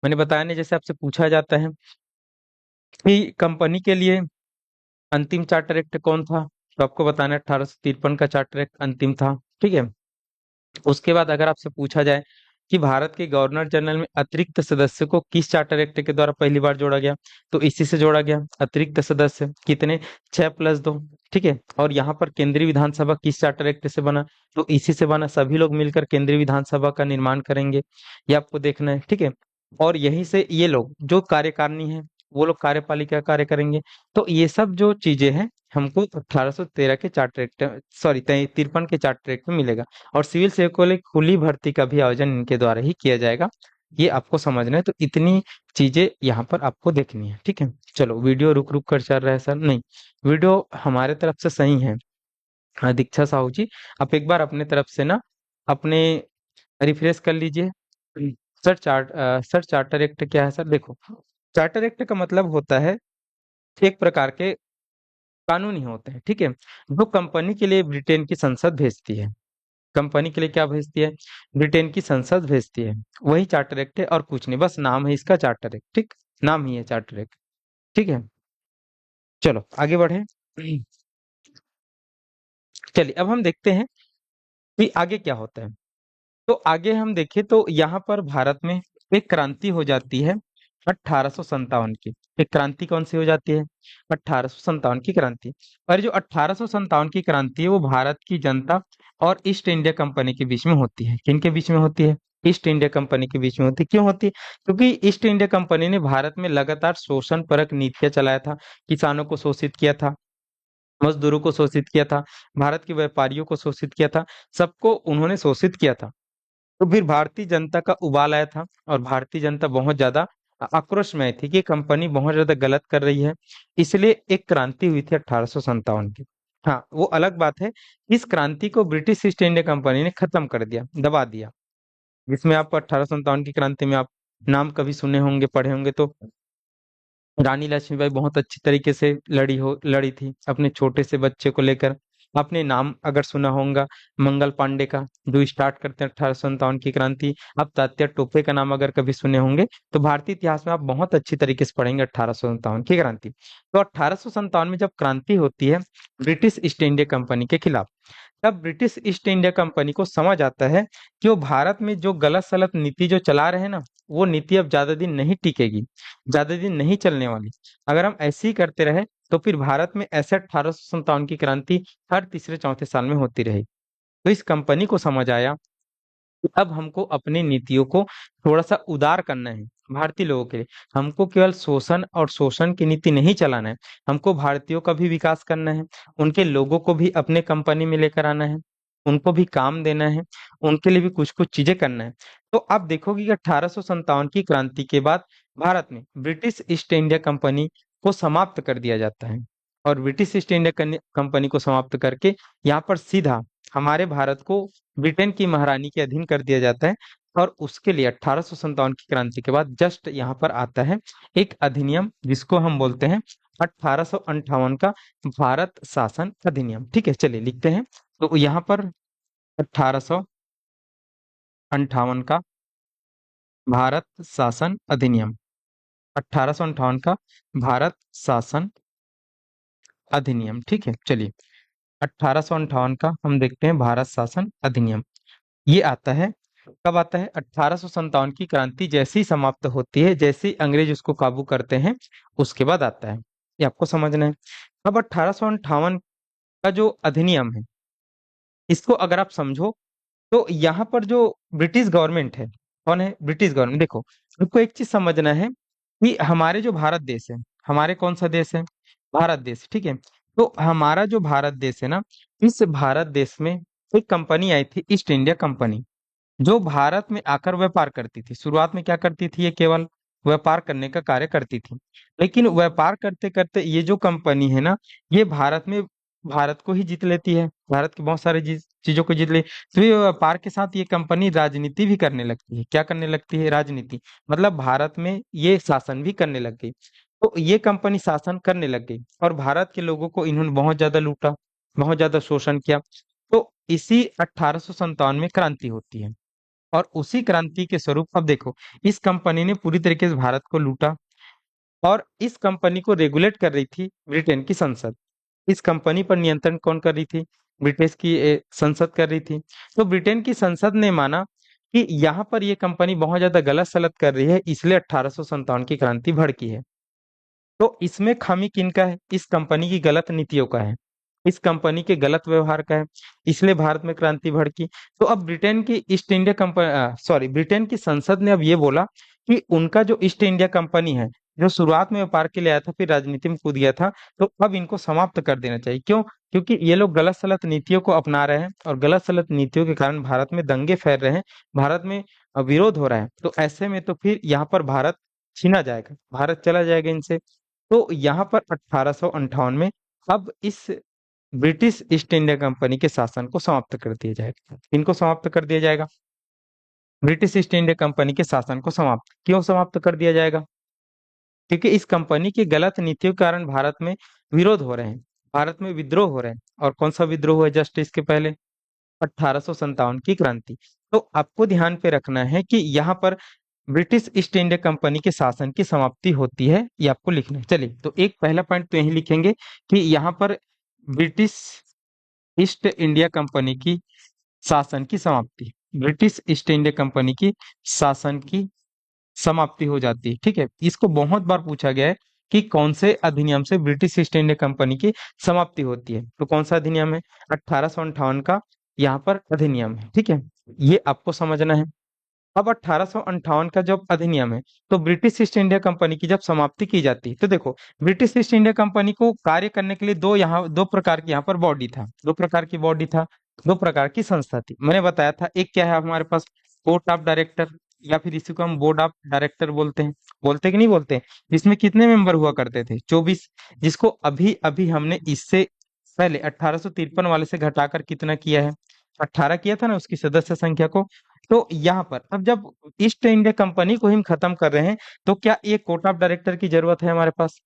मैंने बताया नहीं, जैसे आपसे पूछा जाता है कि कंपनी के लिए अंतिम चार्टर एक्ट कौन था, तो आपको बताना है 1853 का चार्टर एक्ट अंतिम था, ठीक है। उसके बाद अगर आपसे पूछा जाए कि भारत के गवर्नर जनरल में अतिरिक्त सदस्य को किस चार्टर एक्ट के द्वारा पहली बार जोड़ा गया, तो इसी से जोड़ा गया। अतिरिक्त सदस्य कितने, 6+2, ठीक है। और यहाँ पर केंद्रीय विधानसभा किस चार्टर एक्ट से बना, तो इसी से बना। सभी लोग मिलकर केंद्रीय विधानसभा का निर्माण करेंगे, ये आपको देखना है, ठीक है। और यहीं से ये लोग जो कार्यकारिणी है वो लोग कार्यपालिका कार्य करेंगे। तो ये सब जो चीजें हैं हमको 1813 के चार्टर एक्ट, सॉरी 53 के चार्टर एक्ट में मिलेगा। और सिविल सेवकों के लिए खुली भर्ती का भी आयोजन इनके द्वारा ही किया जाएगा, ये आपको समझना है। तो इतनी चीजें यहाँ पर आपको देखनी है, ठीक है। चलो वीडियो रुक रुक कर चल रहा है सर, नहीं वीडियो हमारे तरफ से सही है। हाँ दीक्षा साहू जी, आप एक बार अपने तरफ से ना अपने रिफ्रेश कर लीजिए। सर चार्टर एक्ट क्या है सर, देखो चार्टर एक्ट का मतलब होता है एक प्रकार के कानून ही होते हैं, ठीक है, जो कंपनी के लिए ब्रिटेन की संसद भेजती है। कंपनी के लिए क्या भेजती है, ब्रिटेन की संसद भेजती है, वही चार्टर एक्ट है और कुछ नहीं, बस नाम है इसका चार्टर एक्ट, ठीक, नाम ही है चार्टर एक्ट, ठीक है। चलो आगे बढ़े। चलिए अब हम देखते हैं कि आगे क्या होता है। तो आगे हम देखें तो यहाँ पर भारत में एक क्रांति हो जाती है 1857 की। एक क्रांति कौन सी हो जाती है? 1857 की क्रांति। और जो 1857 की क्रांति है वो भारत की जनता और ईस्ट इंडिया कंपनी के बीच में होती है। किनके बीच में होती है? ईस्ट इंडिया कंपनी के बीच में होती है। क्यों होती है? क्योंकि ईस्ट इंडिया कंपनी ने भारत में लगातार शोषण परक नीतियां चलाया था। किसानों को शोषित किया था, मजदूरों को शोषित किया था, भारत के व्यापारियों को शोषित किया था, सबको उन्होंने शोषित किया था। तो फिर भारतीय जनता का उबाल आया था और भारतीय जनता बहुत ज्यादा आक्रोश में थी कि कंपनी बहुत ज्यादा गलत कर रही है। इसलिए एक क्रांति हुई थी 1857 की। हाँ, वो अलग बात है। इस क्रांति को ब्रिटिश ईस्ट इंडिया कंपनी ने खत्म कर दिया, दबा दिया। जिसमें आप 1857 की क्रांति में आप नाम कभी सुने होंगे, पढ़े होंगे तो रानी लक्ष्मीबाई बहुत अच्छी तरीके से लड़ी थी अपने छोटे से बच्चे को लेकर। आपने नाम अगर सुना होगा मंगल पांडे का, जो स्टार्ट करते हैं 1857 की क्रांति। आप तात्या टोपे का नाम अगर कभी सुने होंगे तो भारतीय इतिहास में आप बहुत अच्छी तरीके से पढ़ेंगे 1857 की क्रांति। तो 1857 में जब क्रांति होती है ब्रिटिश ईस्ट इंडिया कंपनी के खिलाफ, तब ब्रिटिश ईस्ट इंडिया कंपनी को समझ आता है कि वो भारत में जो गलत सलत नीति जो चला रहे हैं ना, वो नीति अब ज्यादा दिन नहीं टिकेगी, ज्यादा दिन नहीं चलने वाली। अगर हम ऐसे ही करते रहे तो फिर भारत में ऐसे 1857 की क्रांति हर तीसरे चौथे साल में होती रहेगी। तो इस कंपनी को समझ आया कि अब हमको अपनी नीतियों को थोड़ा सा उदार करना है भारतीय लोगों के लिए। हमको केवल शोषण और शोषण की नीति नहीं चलाना है, हमको भारतीयों का भी विकास करना है, उनके लोगों को भी अपने कंपनी में लेकर आना है, उनको भी काम देना है, उनके लिए भी कुछ कुछ चीजें करना है। तो आप देखोगे कि 1857 की क्रांति के बाद भारत में ब्रिटिश ईस्ट इंडिया कंपनी को समाप्त कर दिया जाता है। और ब्रिटिश ईस्ट इंडिया कंपनी को समाप्त करके यहाँ पर सीधा हमारे भारत को ब्रिटेन की महारानी के अधीन कर दिया जाता है। और उसके लिए 1857 की क्रांति के बाद जस्ट यहाँ पर आता है एक अधिनियम जिसको हम बोलते हैं 1858 का भारत शासन अधिनियम। ठीक है, चलिए लिखते हैं। तो यहाँ पर 1858 का भारत शासन अधिनियम, 1858 का भारत शासन अधिनियम। ठीक है, चलिए 1858 का हम देखते हैं भारत शासन अधिनियम। ये आता है, कब आता है? 1857 की क्रांति जैसे ही समाप्त होती है, जैसे ही अंग्रेज उसको काबू करते हैं, उसके बाद आता है। ये आपको समझना है। अब 1858 का जो अधिनियम है, इसको अगर आप समझो तो यहाँ पर जो ब्रिटिश गवर्नमेंट है, कौन है? British government. देखो, आपको एक चीज समझना है कि हमारे जो भारत देश है, हमारे कौन सा देश है? भारत देश। ठीक है, तो हमारा जो भारत देश है ना, इस भारत देश में एक कंपनी आई थी, ईस्ट इंडिया कंपनी, जो भारत में आकर व्यापार करती थी। शुरुआत में क्या करती थी? ये केवल व्यापार करने का कार्य करती थी। लेकिन व्यापार करते करते ये जो कंपनी है ना, ये भारत को ही जीत लेती है, भारत की बहुत सारी चीजों को जीत ले। तो ये व्यापार के साथ ये कंपनी राजनीति भी करने लगती है। क्या करने लगती है? राजनीति। मतलब भारत में ये शासन भी करने लग गई। तो ये कंपनी शासन करने लग गई और भारत के लोगों को इन्होंने बहुत ज्यादा लूटा, बहुत ज्यादा शोषण किया। तो इसी 1857 में क्रांति होती है। और उसी क्रांति के स्वरूप अब देखो, इस कंपनी ने पूरी तरीके से भारत को लूटा और इस कंपनी को रेगुलेट कर रही थी ब्रिटेन की संसद। इस कंपनी पर नियंत्रण कौन कर रही थी? ब्रिटिश की संसद कर रही थी। तो ब्रिटेन की संसद ने माना कि यहाँ पर ये कंपनी बहुत ज्यादा गलत सलत कर रही है, इसलिए 1857 की क्रांति भड़की है। तो इसमें खामी किनका है? इस कंपनी की गलत नीतियों का है, इस कंपनी के गलत व्यवहार का है, इसलिए भारत में क्रांति भड़की। तो अब ब्रिटेन की east India company, sorry, Britain की संसद ने अब ये बोला कि उनका जो ईस्ट इंडिया कंपनी है, जो शुरुआत में व्यापार के लिए आया था फिर राजनीति में कूद गया था, तो अब इनको समाप्त कर देना चाहिए। क्यों? क्योंकि ये लोग गलत सलत नीतियों को अपना रहे हैं और गलत सलत नीतियों के कारण भारत में दंगे फैल रहे हैं, भारत में विरोध हो रहा है। तो ऐसे में तो फिर यहाँ पर भारत छीना जाएगा, भारत चला जाएगा इनसे। तो यहाँ पर 1858 में अब इस ब्रिटिश ईस्ट इंडिया कंपनी के शासन को समाप्त कर दिया जाएगा। इनको समाप्त कर दिया जाएगा, ब्रिटिश ईस्ट इंडिया कंपनी के शासन को समाप्त। क्यों समाप्त कर दिया जाएगा? क्योंकि इस कंपनी की गलत नीतियों के कारण भारत में विरोध हो रहे हैं, भारत में विद्रोह हो रहे हैं। और कौन सा विद्रोह हुआ जस्ट इसके पहले? 1857 की क्रांति। तो आपको ध्यान पे रखना है कि यहाँ पर ब्रिटिश ईस्ट इंडिया कंपनी के शासन की समाप्ति होती है, ये आपको लिखना है। चलिए, तो एक पहला पॉइंट तो यही लिखेंगे कि यहाँ पर ब्रिटिश ईस्ट इंडिया कंपनी की शासन की समाप्ति। ब्रिटिश ईस्ट इंडिया कंपनी की शासन की समाप्ति हो जाती है। ठीक है, इसको बहुत बार पूछा गया है कि कौन से अधिनियम से ब्रिटिश ईस्ट इंडिया कंपनी की समाप्ति होती है। तो कौन सा अधिनियम है? 1858 का यहाँ पर अधिनियम है। ठीक है, ये आपको समझना है। अब 1858 का जब अधिनियम है, तो ब्रिटिश ईस्ट इंडिया कंपनी की जब समाप्ति की जाती है, तो देखो ब्रिटिश ईस्ट इंडिया कंपनी को कार्य करने के लिए दो प्रकार की यहाँ पर बॉडी था, दो प्रकार की बॉडी था, दो प्रकार की संस्था थी। मैंने बताया था, एक क्या है हमारे पास, कोर्ट ऑफ डायरेक्टर, या फिर इसी को हम बोर्ड ऑफ डायरेक्टर बोलते हैं। बोलते कि नहीं बोलते? जिसमें कितने मेंबर हुआ करते थे? 24। जिसको अभी अभी हमने इससे पहले 1853 वाले से घटाकर कितना किया है? 18 किया था ना उसकी सदस्य संख्या को। तो यहाँ पर अब जब ईस्ट इंडिया कंपनी को ही हम खत्म कर रहे हैं, तो क्या ये कोर्ट ऑफ डायरेक्टर की जरूरत है हमारे पास?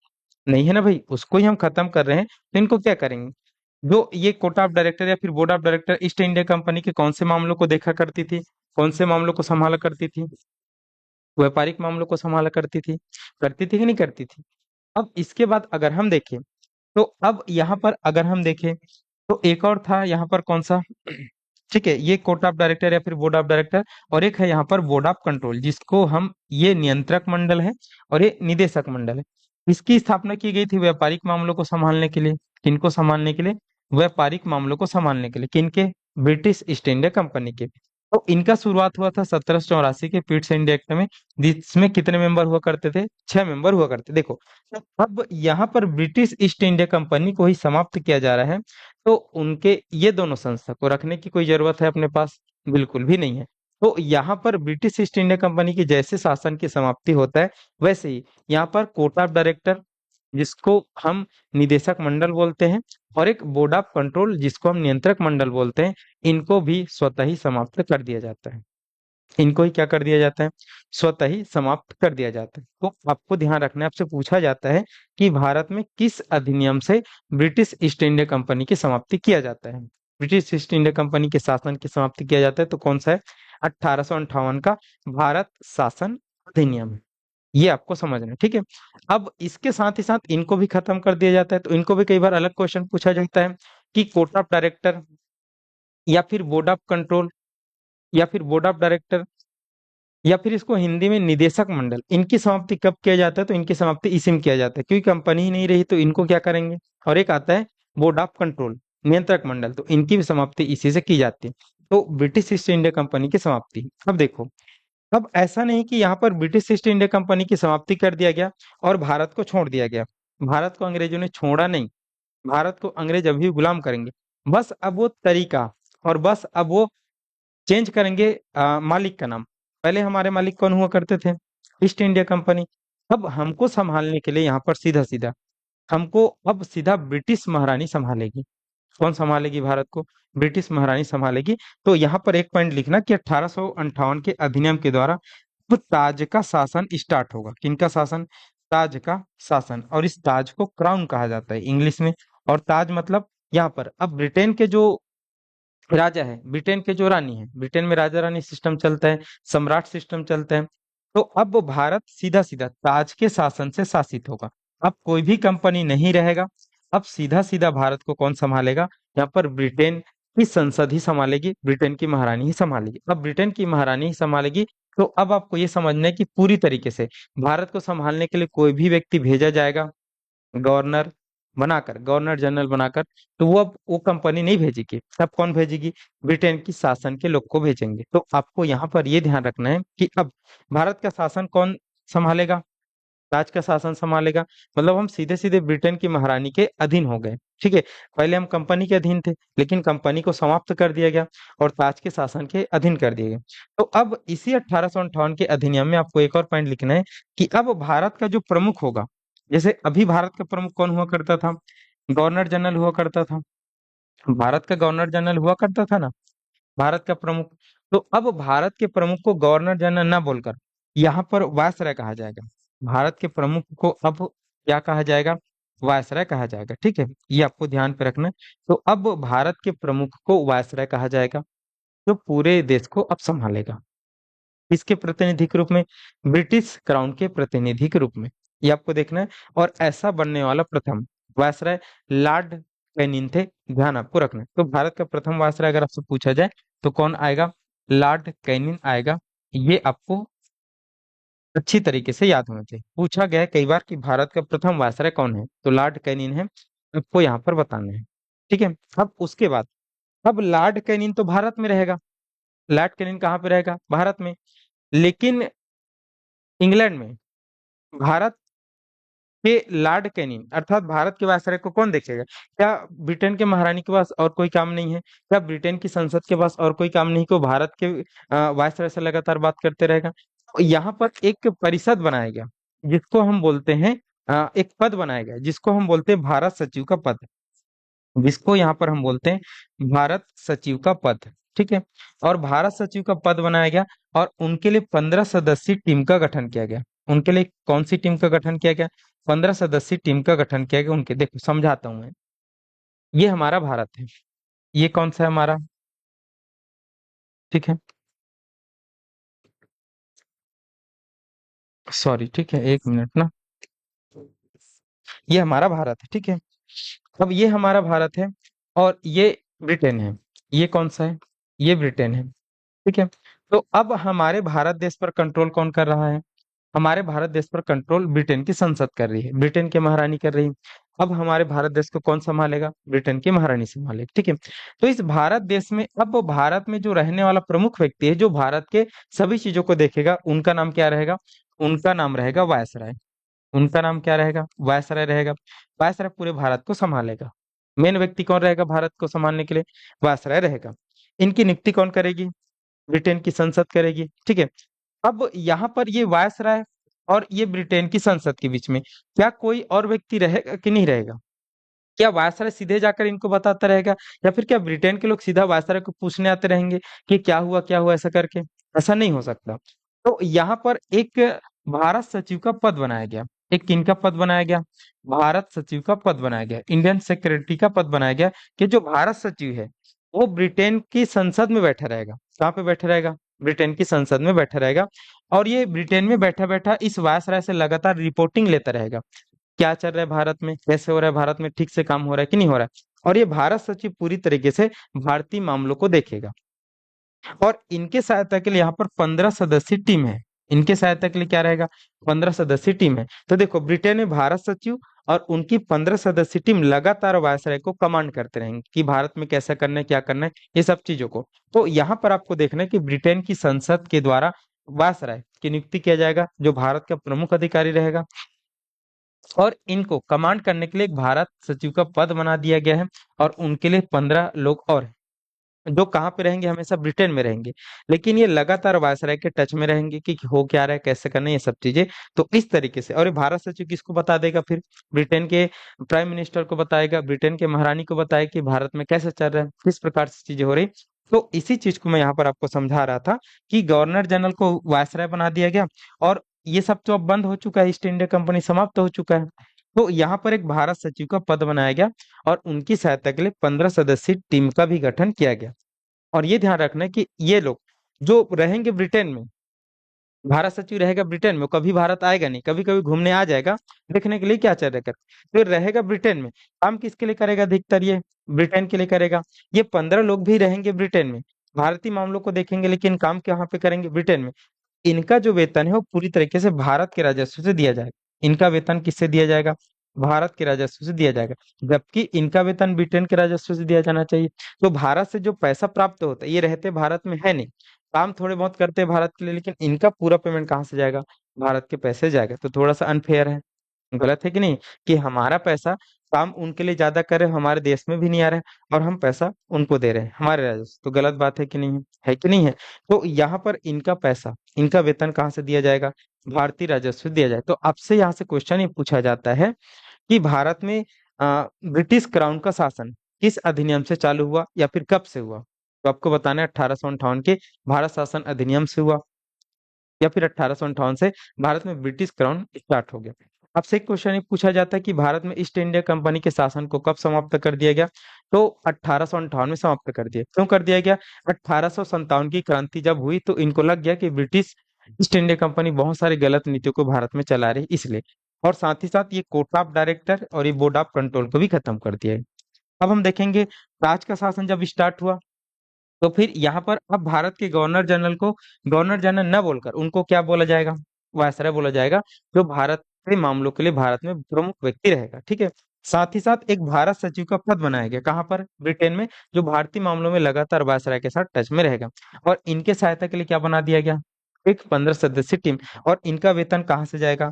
नहीं है ना भाई, उसको ही हम खत्म कर रहे हैं, तो इनको क्या करेंगे? जो ये कोर्ट ऑफ डायरेक्टर या फिर board of director east India company के कौन से मामलों को देखा करती थी? कौन से मामलों को संभाला करती थी? व्यापारिक मामलों को संभाला करती थी कि नहीं करती थी? अब इसके बाद अगर हम देखें, तो अब यहाँ पर अगर हम देखें, तो एक और था यहाँ पर कौन सा? ठीक है, ये कोर्ट ऑफ डायरेक्टर या फिर बोर्ड ऑफ डायरेक्टर, और एक है यहाँ पर बोर्ड ऑफ कंट्रोल, जिसको हम, ये नियंत्रक मंडल है और ये निदेशक मंडल है। इसकी स्थापना की गई थी व्यापारिक मामलों को संभालने के लिए। किनको संभालने के लिए? व्यापारिक मामलों को संभालने के लिए। किनके? ब्रिटिश ईस्ट इंडिया कंपनी के। तो इनका शुरुआत हुआ था 1784 के पीट्स इंडिया एक्ट में, जिसमें कितने मेंबर हुआ करते थे? 6 मेंबर हुआ करते। देखो, तो अब यहाँ पर ब्रिटिश ईस्ट इंडिया कंपनी को ही समाप्त किया जा रहा है, तो उनके ये दोनों संस्था को रखने की कोई जरूरत है अपने पास? बिल्कुल भी नहीं है। तो यहाँ पर ब्रिटिश ईस्ट इंडिया कंपनी की जैसे शासन की समाप्ति होता है, वैसे ही यहाँ पर कोर्ट ऑफ डायरेक्टर, जिसको हम निदेशक मंडल बोलते हैं, और एक बोर्ड ऑफ कंट्रोल, जिसको हम नियंत्रक मंडल बोलते हैं, इनको भी स्वतः ही समाप्त कर दिया जाता है। इनको ही क्या कर दिया जाता है? स्वतः ही समाप्त कर दिया जाता है। तो आपको ध्यान रखना है, आपसे पूछा जाता है कि भारत में किस अधिनियम से ब्रिटिश ईस्ट इंडिया कंपनी की समाप्ति किया जाता है? ब्रिटिश ईस्ट इंडिया कंपनी के शासन की समाप्ति किया जाता है, तो कौन सा है? 1858 का भारत शासन अधिनियम। ये आपको समझना है, ठीक है। अब इसके साथ ही साथ इनको भी खत्म कर दिया जाता है, तो इनको भी कई बार अलग क्वेश्चन पूछा जाता है कि कोर्ट ऑफ डायरेक्टर या फिर बोर्ड ऑफ कंट्रोल या फिर बोर्ड ऑफ डायरेक्टर या फिर इसको हिंदी में निदेशक मंडल, इनकी समाप्ति कब किया जाता है? तो इनकी समाप्ति इसी में किया जाता है, क्योंकि कंपनी ही नहीं रही तो इनको क्या करेंगे? और एक आता है बोर्ड ऑफ कंट्रोल, नियंत्रक मंडल, तो इनकी भी समाप्ति इसी से की जाती है। तो ब्रिटिश ईस्ट इंडिया कंपनी की समाप्ति। अब देखो, अब ऐसा नहीं कि यहाँ पर ब्रिटिश ईस्ट इंडिया कंपनी की समाप्ति कर दिया गया और भारत को छोड़ दिया गया। भारत को अंग्रेजों ने छोड़ा नहीं, भारत को अंग्रेज अभी भी गुलाम करेंगे। बस अब वो तरीका, और बस अब वो चेंज करेंगे मालिक का नाम। पहले हमारे मालिक कौन हुआ करते थे? East India company. अब हमको संभालने के लिए यहाँ पर सीधा सीधा हमको अब सीधा ब्रिटिश महारानी संभालेगी। कौन संभालेगी भारत को? ब्रिटिश महारानी संभालेगी। तो यहाँ पर एक पॉइंट लिखना कि 1858 के अधिनियम के द्वारा अब ताज का शासन स्टार्ट होगा। किनका शासन? ताज का शासन। और इस ताज को क्राउन कहा जाता है इंग्लिश में। और ताज मतलब यहाँ पर अब ब्रिटेन के जो राजा है, ब्रिटेन के जो रानी है, ब्रिटेन में राजा रानी सिस्टम चलता है, सम्राट सिस्टम चलता है। तो अब भारत सीधा सीधा ताज के शासन से शासित होगा। अब कोई भी कंपनी नहीं रहेगा। अब सीधा सीधा भारत को कौन संभालेगा? यहाँ पर ब्रिटेन की संसद ही संभालेगी, ब्रिटेन की महारानी ही संभालेगी। अब ब्रिटेन की महारानी ही संभालेगी, तो अब आपको ये समझना है कि पूरी तरीके से भारत को संभालने के लिए कोई भी व्यक्ति भेजा जाएगा गवर्नर बनाकर, गवर्नर जनरल बनाकर, तो वो अब वो कंपनी नहीं भेजेगी। तब कौन भेजेगी? ब्रिटेन की शासन के लोग को भेजेंगे। तो आपको यहाँ पर ये ध्यान रखना है कि अब भारत का शासन कौन संभालेगा? ताज का शासन संभालेगा। मतलब हम सीधे सीधे ब्रिटेन की महारानी के अधीन हो गए। ठीक है, पहले हम कंपनी के अधीन थे, लेकिन कंपनी को समाप्त कर दिया गया और ताज के शासन के अधीन कर दिया गया। तो अब इसी 1858 के अधिनियम में आपको एक और पॉइंट लिखना है कि अब भारत का जो प्रमुख होगा, जैसे अभी भारत का प्रमुख कौन हुआ करता था? गवर्नर जनरल हुआ करता था। भारत का गवर्नर जनरल हुआ करता था ना, भारत का प्रमुख। तो अब भारत के प्रमुख को गवर्नर जनरल ना बोलकर यहाँ पर वायसराय कहा जाएगा। भारत के प्रमुख को अब क्या कहा जाएगा? वायसराय कहा जाएगा। ठीक है, ये आपको ध्यान पे रखना है। तो अब भारत के प्रमुख को वायसराय कहा जाएगा, जो पूरे देश को अब संभालेगा। किसके प्रतिनिधि के रूप में? ब्रिटिश क्राउन के प्रतिनिधि के रूप में। ये आपको देखना है। और ऐसा बनने वाला प्रथम वायसराय लॉर्ड कैनिंग थे, ध्यान आपको रखना है। तो भारत का प्रथम वायसराय अगर आपसे पूछा जाए तो कौन आएगा? लॉर्ड कैनिंग आएगा। ये आपको अच्छी तरीके से याद होना चाहिए। पूछा गया है कई बार कि भारत का प्रथम वायसराय कौन है, तो लॉर्ड कैनिंग है, आपको यहाँ पर बताना है। ठीक है। अब उसके बाद, अब लॉर्ड कैनिंग तो भारत में रहेगा, लॉर्ड कैनिंग कहाँ पे रहेगा, भारत में। लेकिन इंग्लैंड में, भारत के लॉर्ड कैनिंग अर्थात भारत के वायसराय को कौन देखेगा? क्या ब्रिटेन के महारानी के पास और कोई काम नहीं है? क्या ब्रिटेन की संसद के पास और कोई काम नहीं कि वो भारत के वायसराय से लगातार बात करते रहेगा? तो यहाँ पर एक परिषद बनाया गया, जिसको हम बोलते हैं एक पद बनाया गया जिसको हम बोलते हैं भारत सचिव का पद, जिसको यहाँ पर हम बोलते हैं भारत सचिव का पद। ठीक है। और भारत सचिव का पद बनाया गया, और उनके लिए 15 सदस्यीय टीम का गठन किया गया। उनके लिए कौन सी टीम का गठन किया गया? 15 सदस्यीय टीम का गठन किया गया उनके। देखो समझाता हूं मैं। ये हमारा भारत है, ये कौन सा है हमारा? ठीक है, सॉरी, ठीक है, एक मिनट ना। ये हमारा भारत है, ठीक है। अब ये हमारा भारत है, और ये ब्रिटेन है। ये कौन सा है? ये ब्रिटेन है। ठीक है। तो अब हमारे भारत देश पर कंट्रोल कौन कर रहा है? हमारे भारत देश पर कंट्रोल ब्रिटेन की संसद कर रही है, ब्रिटेन की महारानी कर रही है। अब हमारे भारत देश को कौन संभालेगा? ब्रिटेन की महारानी संभालेगी। ठीक है। तो इस भारत देश में, अब भारत में जो रहने वाला प्रमुख व्यक्ति है, जो भारत के सभी चीजों को देखेगा, उनका नाम क्या रहेगा? उनका नाम रहेगा वायसराय। उनका नाम क्या रहेगा? वायसराय रहेगा। वायसराय पूरे भारत को संभालेगा। मेन व्यक्ति कौन रहेगा भारत को संभालने के लिए? वायसराय रहेगा। इनकी नियुक्ति कौन करेगी? ब्रिटेन की संसद करेगी। ठीक है। अब यहाँ पर ये वायसराय और ये ब्रिटेन की संसद के बीच में क्या कोई और व्यक्ति रहेगा कि नहीं रहेगा? क्या वायसराय सीधे जाकर इनको बताता रहेगा, या फिर क्या ब्रिटेन के लोग सीधा वायसराय को पूछने आते रहेंगे कि क्या हुआ ऐसा करके? ऐसा नहीं हो सकता। तो यहाँ पर एक भारत सचिव का पद बनाया गया। एक किनका पद बनाया गया? भारत सचिव का पद बनाया गया, इंडियन सेक्रेटरी का पद बनाया गया, कि जो भारत सचिव है वो ब्रिटेन की संसद में बैठा रहेगा। कहाँ पे बैठा रहेगा? ब्रिटेन की संसद में बैठा रहेगा। और ये ब्रिटेन में बैठा बैठा इस वायसराय से लगातार रिपोर्टिंग लेता रहेगा। क्या चल रहा है भारत में, कैसे हो रहा है भारत में, ठीक से काम हो रहा है कि नहीं हो रहा है। और ये भारत सचिव पूरी तरीके से भारतीय मामलों को देखेगा। और इनके सहायता के लिए यहाँ पर 15 सदस्यीय टीम है। इनके सहायता के लिए क्या रहेगा? 15 सदस्यीय टीम है। तो देखो, ब्रिटेन में भारत सचिव और उनकी 15 सदस्यीय टीम लगातार वायसराय को कमांड करते रहेंगे कि भारत में कैसा करना है, क्या करना है, ये सब चीजों को। तो यहाँ पर आपको देखना है कि ब्रिटेन की संसद के द्वारा वायसराय की नियुक्ति किया जाएगा, जो भारत का प्रमुख अधिकारी रहेगा। और इनको कमांड करने के लिए एक भारत सचिव का पद बना दिया गया है, और उनके लिए 15 लोग और हैं, जो कहाँ पे रहेंगे? हमेशा ब्रिटेन में रहेंगे। लेकिन ये लगातार वायसराय के टच में रहेंगे कि हो क्या रहा है, कैसे करना है, ये सब चीजें। तो इस तरीके से, और ये भारत सचिव किसको बता देगा फिर? ब्रिटेन के प्राइम मिनिस्टर को बताएगा, ब्रिटेन के महारानी को बताएगा कि भारत में कैसे चल रहा है, किस प्रकार से चीजें हो रही। तो इसी चीज को मैं यहाँ पर आपको समझा रहा था कि गवर्नर जनरल को वायसराय बना दिया गया, और ये सब तो अब बंद हो चुका है, ईस्ट इंडिया कंपनी समाप्त हो चुका है। तो यहाँ पर एक भारत सचिव का पद बनाया गया, और उनकी सहायता के लिए 15 सदस्यीय टीम का भी गठन किया गया। और ये ध्यान रखना है कि ये लोग जो रहेंगे ब्रिटेन में, भारत सचिव रहेगा ब्रिटेन में, वो कभी भारत आएगा नहीं, कभी कभी घूमने आ जाएगा, देखने के लिए क्या चल रहा है, तो रहेगा ब्रिटेन में। काम किसके लिए करेगा? अधिकतर ये ब्रिटेन के लिए करेगा। ये 15 लोग भी रहेंगे ब्रिटेन में, भारतीय मामलों को देखेंगे, लेकिन काम कहाँ पे करेंगे? ब्रिटेन में। इनका जो वेतन है वो पूरी तरीके से भारत के राजस्व से दिया जाएगा। इनका वेतन किससे दिया जाएगा? भारत के राजस्व से दिया जाएगा। जबकि इनका वेतन ब्रिटेन के राजस्व से दिया जाना चाहिए। तो भारत से जो पैसा प्राप्त होता है, ये रहते भारत में है नहीं, काम थोड़े बहुत करते हैं भारत के लिए, लेकिन इनका पूरा पेमेंट कहाँ से जाएगा? भारत के पैसे जाएगा। तो थोड़ा सा अनफेयर है, गलत है कि नहीं? कि हमारा पैसा काम उनके लिए ज्यादा कर रहे हैं, हमारे देश में भी नहीं आ रहा है, और हम पैसा उनको दे रहे हैं, हमारे राजस्व। तो गलत बात है कि नहीं है? है कि नहीं है? तो यहाँ पर इनका पैसा, इनका वेतन कहाँ से दिया जाएगा? भारतीय राजस्व से दिया जाए। तो आपसे यहाँ से क्वेश्चन ये पूछा जाता है कि भारत में ब्रिटिश क्राउन का शासन किस अधिनियम से चालू हुआ, या फिर कब से हुआ? तो आपको बताना है 1858 के भारत शासन अधिनियम से हुआ, या फिर 1858 से भारत में ब्रिटिश क्राउन स्टार्ट हो गया। आपसे एक क्वेश्चन ये पूछा जाता है कि भारत में ईस्ट इंडिया कंपनी के शासन को कब समाप्त कर दिया गया? तो 1858 में समाप्त कर दिया। क्यों कर दिया गया? 1857 की क्रांति जब हुई, तो इनको लग गया कि ब्रिटिश ईस्ट इंडिया कंपनी बहुत सारी गलत नीतियों को भारत में चला रही, इसलिए। और साथ ही साथ ये कोर्ट ऑफ डायरेक्टर और ये बोर्ड ऑफ कंट्रोल को भी खत्म कर दिया है। अब हम देखेंगे राज का शासन जब स्टार्ट हुआ, तो फिर यहाँ पर अब भारत के गवर्नर जनरल को गवर्नर जनरल न बोलकर उनको क्या बोला जाएगा, वायसराय बोला जाएगा, जो भारत के मामलों के लिए भारत में प्रमुख व्यक्ति रहेगा। ठीक है। साथ ही साथ एक भारत सचिव का पद बनाया गया, कहाँ पर, ब्रिटेन में, जो भारतीय मामलों में लगातार वायसराय के साथ टच में रहेगा। और इनके सहायता के लिए क्या बना दिया गया, एक 15 सदस्यीय टीम। और इनका वेतन कहाँ से जाएगा,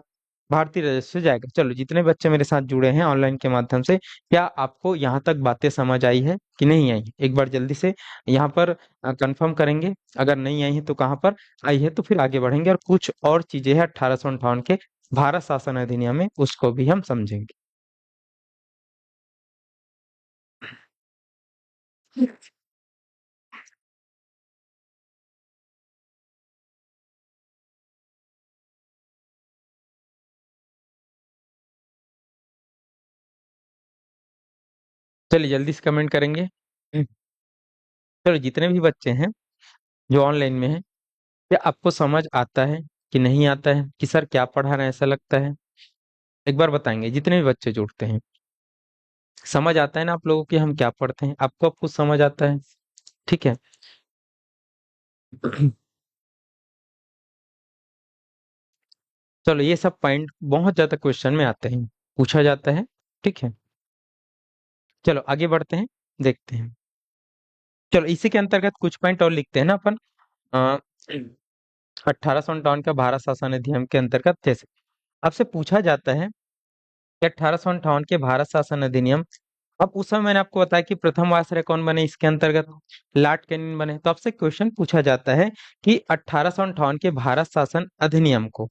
भारतीय राजस्व से जाएगा। चलो, जितने बच्चे मेरे साथ जुड़े हैं ऑनलाइन के माध्यम से, क्या आपको यहाँ तक बातें समझ आई है कि नहीं आई? एक बार जल्दी से यहाँ पर कंफर्म करेंगे। अगर नहीं आई है तो कहाँ पर आई है, तो फिर आगे बढ़ेंगे और कुछ और चीजें हैं 1858 के भारत शासन अधिनियम में, उसको भी हम समझेंगे। चलिए जल्दी से कमेंट करेंगे। चलो, जितने भी बच्चे हैं जो ऑनलाइन में हैं, क्या आपको समझ आता है कि नहीं आता है, कि सर क्या पढ़ा रहे हैं, ऐसा लगता है? एक बार बताएंगे जितने भी बच्चे जुड़ते हैं। समझ आता है ना आप लोगों की हम क्या पढ़ते हैं? आपको अब कुछ समझ आता है? ठीक है। चलो, ये सब पॉइंट बहुत ज्यादा क्वेश्चन में आते हैं, पूछा जाता है। ठीक है। चलो आगे बढ़ते हैं, देखते हैं। चलो, इसी के अंतर्गत कुछ पॉइंट और लिखते हैं ना अपन। 1858 का भारत शासन अधिनियम के अंतर्गत, जैसे आपसे पूछा जाता है कि 1858 के भारत शासन अधिनियम, अब उस समय मैंने आपको बताया कि प्रथम वायसराय कौन बने इसके अंतर्गत, लॉर्ड कैनिंग बने। तो आपसे क्वेश्चन पूछा जाता है कि 1858 के भारत शासन अधिनियम को